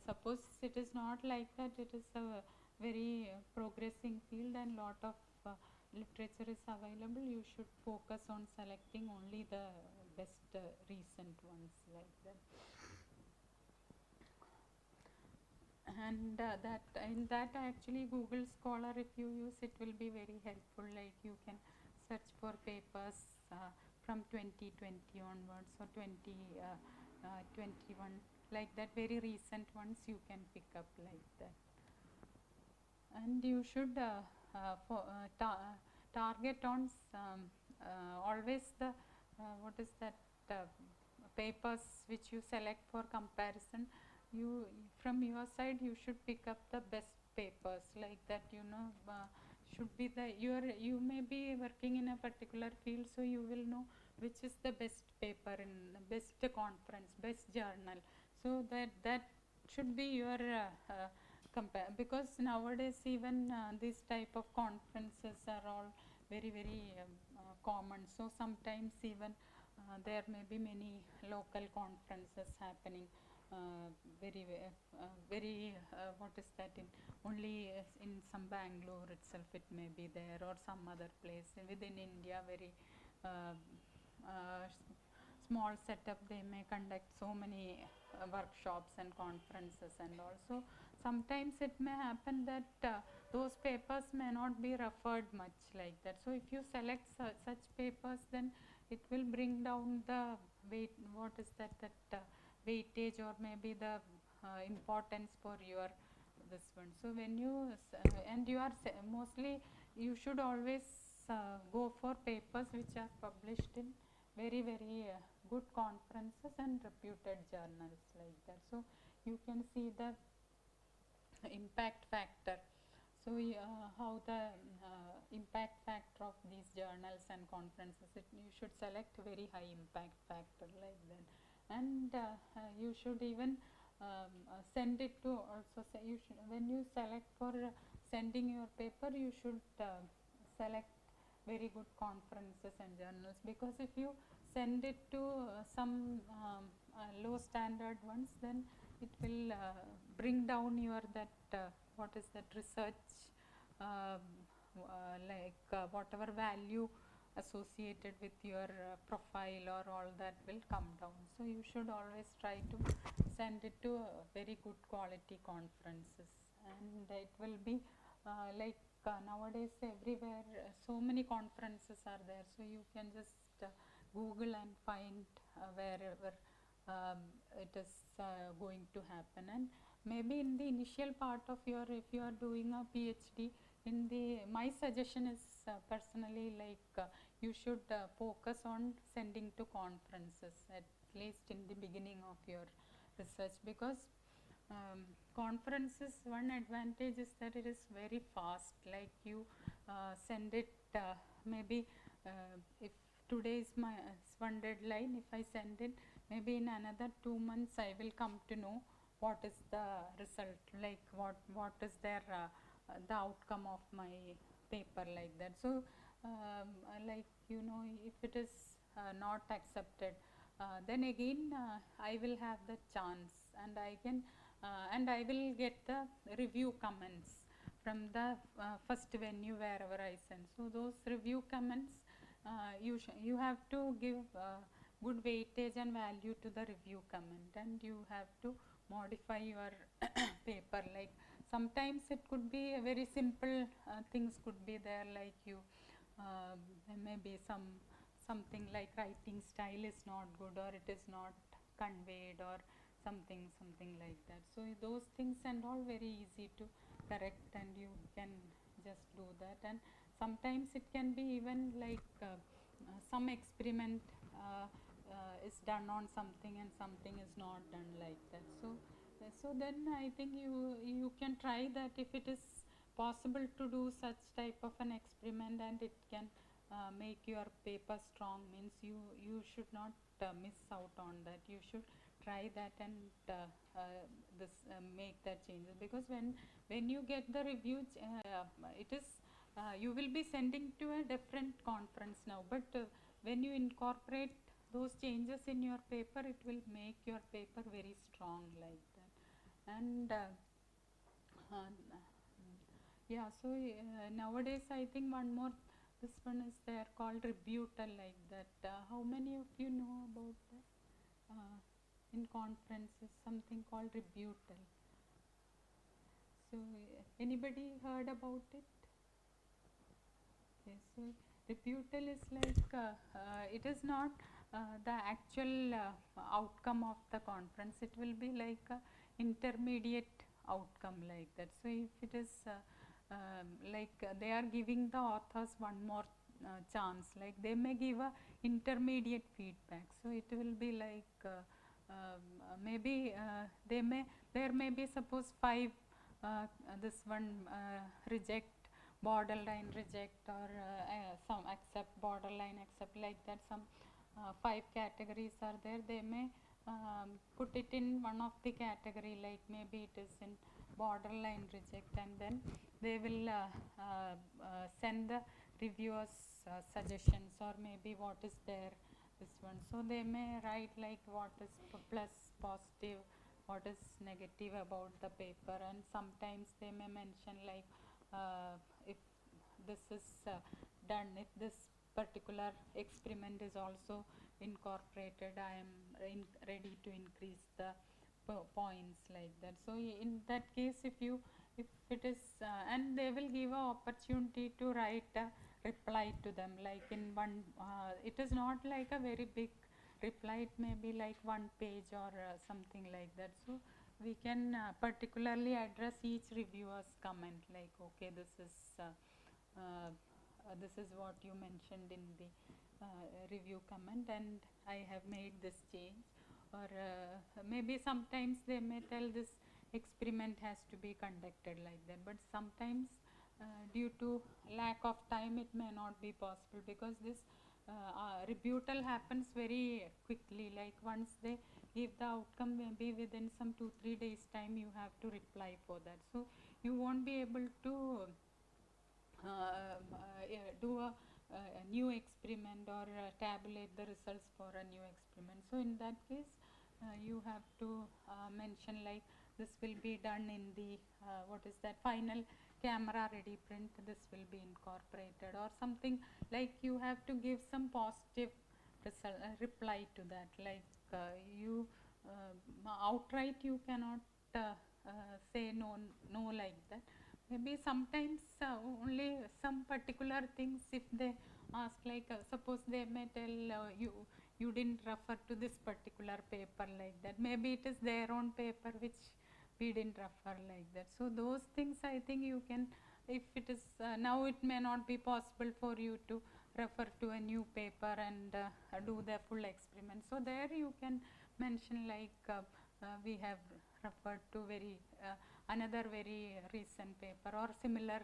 suppose it is not like that, it is a very progressing field and lot of literature is available, you should focus on selecting only the best recent ones like that. And that in that actually Google Scholar, if you use, it will be very helpful, like you can search for papers from 2020 onwards, or 2021, like that, very recent ones you can pick up like that. And you should target on always the what is that papers which you select for comparison. You from your side you should pick up the best papers like that, should be the you may be working in a particular field, so you will know which is the best paper in the best conference, best journal, so that should be your compare, because nowadays even these type of conferences are all very common, so sometimes even there may be many local conferences happening very what is that, in only in some Bangalore itself it may be there, or some other place within India, very small setup, they may conduct so many workshops and conferences, and also sometimes it may happen that those papers may not be referred much like that. So if you select such papers, then it will bring down the weight, what is that weightage, or maybe the importance for your this one. So when you and you are mostly, you should always go for papers which are published in very good conferences and reputed journals like that, so you can see the impact factor. So how the impact factor of these journals and conferences, you should select very high impact factor like that. And you should even send it to, also say you should, when you select for sending your paper, you should select very good conferences and journals, because if you send it to some low standard ones, then it will bring down your that what is that research whatever value associated with your profile or all that will come down. So you should always try to send it to very good quality conferences, and it will be nowadays everywhere so many conferences are there, so you can just Google and find wherever it is going to happen. And maybe in the initial part of your, if you are doing a PhD, in the my suggestion is personally like you should focus on sending to conferences at least in the beginning of your research, because conferences, one advantage is that it is very fast, like you send it maybe if today is my one deadline, if I send it, maybe in another 2 months I will come to know what is the result, like what is their the outcome of my paper like that. So like if it is not accepted, then again I will have the chance, and I will get the review comments from the first venue wherever I send. So those review comments, you have to give good weightage and value to the review comment, and you have to modify your paper. Like sometimes it could be a very simple things could be there, like there may be something like writing style is not good, or it is not conveyed, or something like that. So those things and all very easy to correct, and you can just do that. And sometimes it can be even like some experiment is done on something and something is not done, like that. So then I think you can try that if it is possible to do such type of an experiment, and it can make your paper strong, means you should not miss out on that. You should try that and make that changes, because when you get the review, it is you will be sending to a different conference now, but when you incorporate those changes in your paper, it will make your paper very strong, like that. And yeah, so nowadays I think one more, this one is there called rebuttal, like that. How many of you know about that? In conferences, something called rebuttal. So anybody heard about it? Okay, so rebuttal is like it is not the actual outcome of the conference. It will be like a intermediate outcome, like that. So if it is like they are giving the authors one more chance, like they may give a intermediate feedback. So it will be like maybe there may be suppose 5 this one reject, borderline reject, or some accept, borderline accept, like that. Some 5 categories are there. They may put it in one of the category, like maybe it is in borderline reject, and then they will send the reviewers suggestions, or maybe what is there, this one. So they may write like what is plus, positive, what is negative about the paper, and sometimes they may mention like if this is done, if this particular experiment is also incorporated, I am ready to increase the points, like that. So in that case, if it is and they will give a opportunity to write a reply to them, like in one it is not like a very big reply, it may be like 1 page or something like that. So we can particularly address each reviewer's comment, like okay, this is what you mentioned in the review comment, and I have made this change. Or maybe sometimes they may tell this experiment has to be conducted, like that, but sometimes due to lack of time it may not be possible, because this rebuttal happens very quickly, like once they give the outcome, maybe within some 2-3 days time you have to reply for that. So you won't be able to do a new experiment, or tabulate the results for a new experiment. So in that case you have to mention like this will be done in the what is that, final camera ready print, this will be incorporated, or something like you have to give some positive reply to that, like you outright you cannot say no like that. Maybe sometimes only some particular things, if they ask, like suppose they may tell you didn't refer to this particular paper, like that, maybe it is their own paper which we didn't refer, like that. So those things I think you can, if it is now it may not be possible for you to refer to a new paper and do the full experiment, so there you can mention like we have referred to another very recent paper, or similar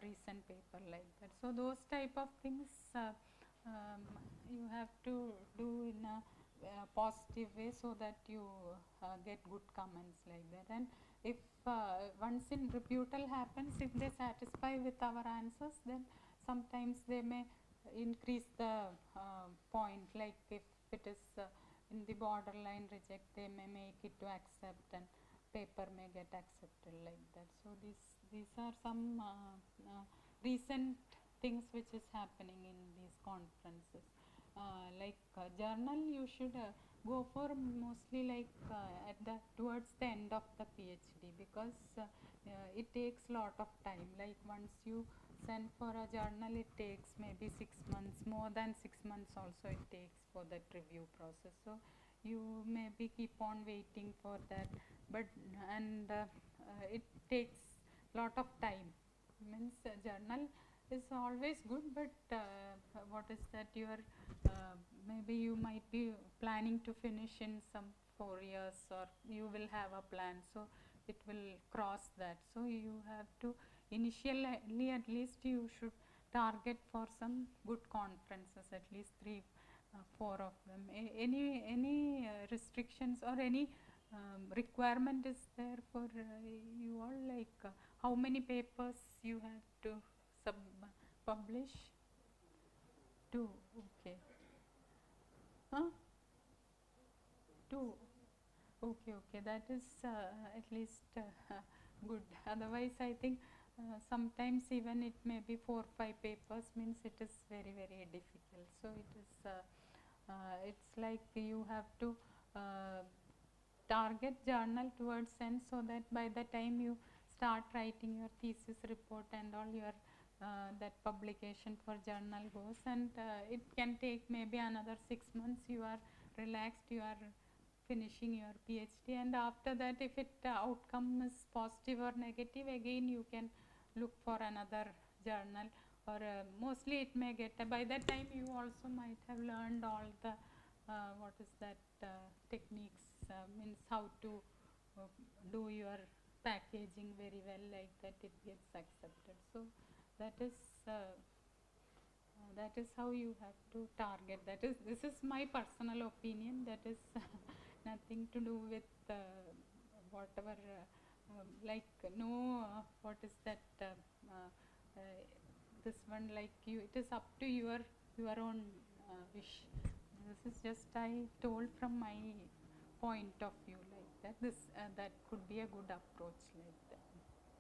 recent paper, like that. So those type of things you have to do in a positive way, so that you get good comments, like that. And if once in rebuttal happens, if they satisfy with our answers, then sometimes they may increase the point, like if it is in the borderline reject, they may make it to accept, and paper may get accepted like that. So these are some recent things which is happening in these conferences. Like journal, you should go for mostly like at the towards the end of the PhD, because it takes lot of time. Like once you send for a journal, it takes maybe 6 months, more than 6 months also it takes for that review process. So you maybe keep on waiting for that, but and it takes lot of time. Means journal is always good, but what is that, your maybe you might be planning to finish in some 4 years, or you will have a plan, so it will cross that. So you have to initially, at least you should target for some good conferences, at least 3 4 of them. Any restrictions or any requirement is there for you all, like how many papers you have to publish? 2, okay. Huh? 2, okay, that is at least good. Otherwise I think sometimes even it may be 4 5 papers, means it is very difficult. So it is it's like you have to target journal towards end, so that by the time you start writing your thesis report and all, your that publication for journal goes, and it can take maybe another 6 months. You are relaxed, you are finishing your PhD, and after that, if it outcome is positive or negative, again you can look for another journal, or mostly it may get by that time you also might have learned all the what is that techniques, means how to do your packaging very well, like that it gets accepted. So that is how you have to target. This is my personal opinion. That is nothing to do with whatever like no what is that this one, like you, it is up to your own wish. This is just I told from my point of view, like that. This that could be a good approach, like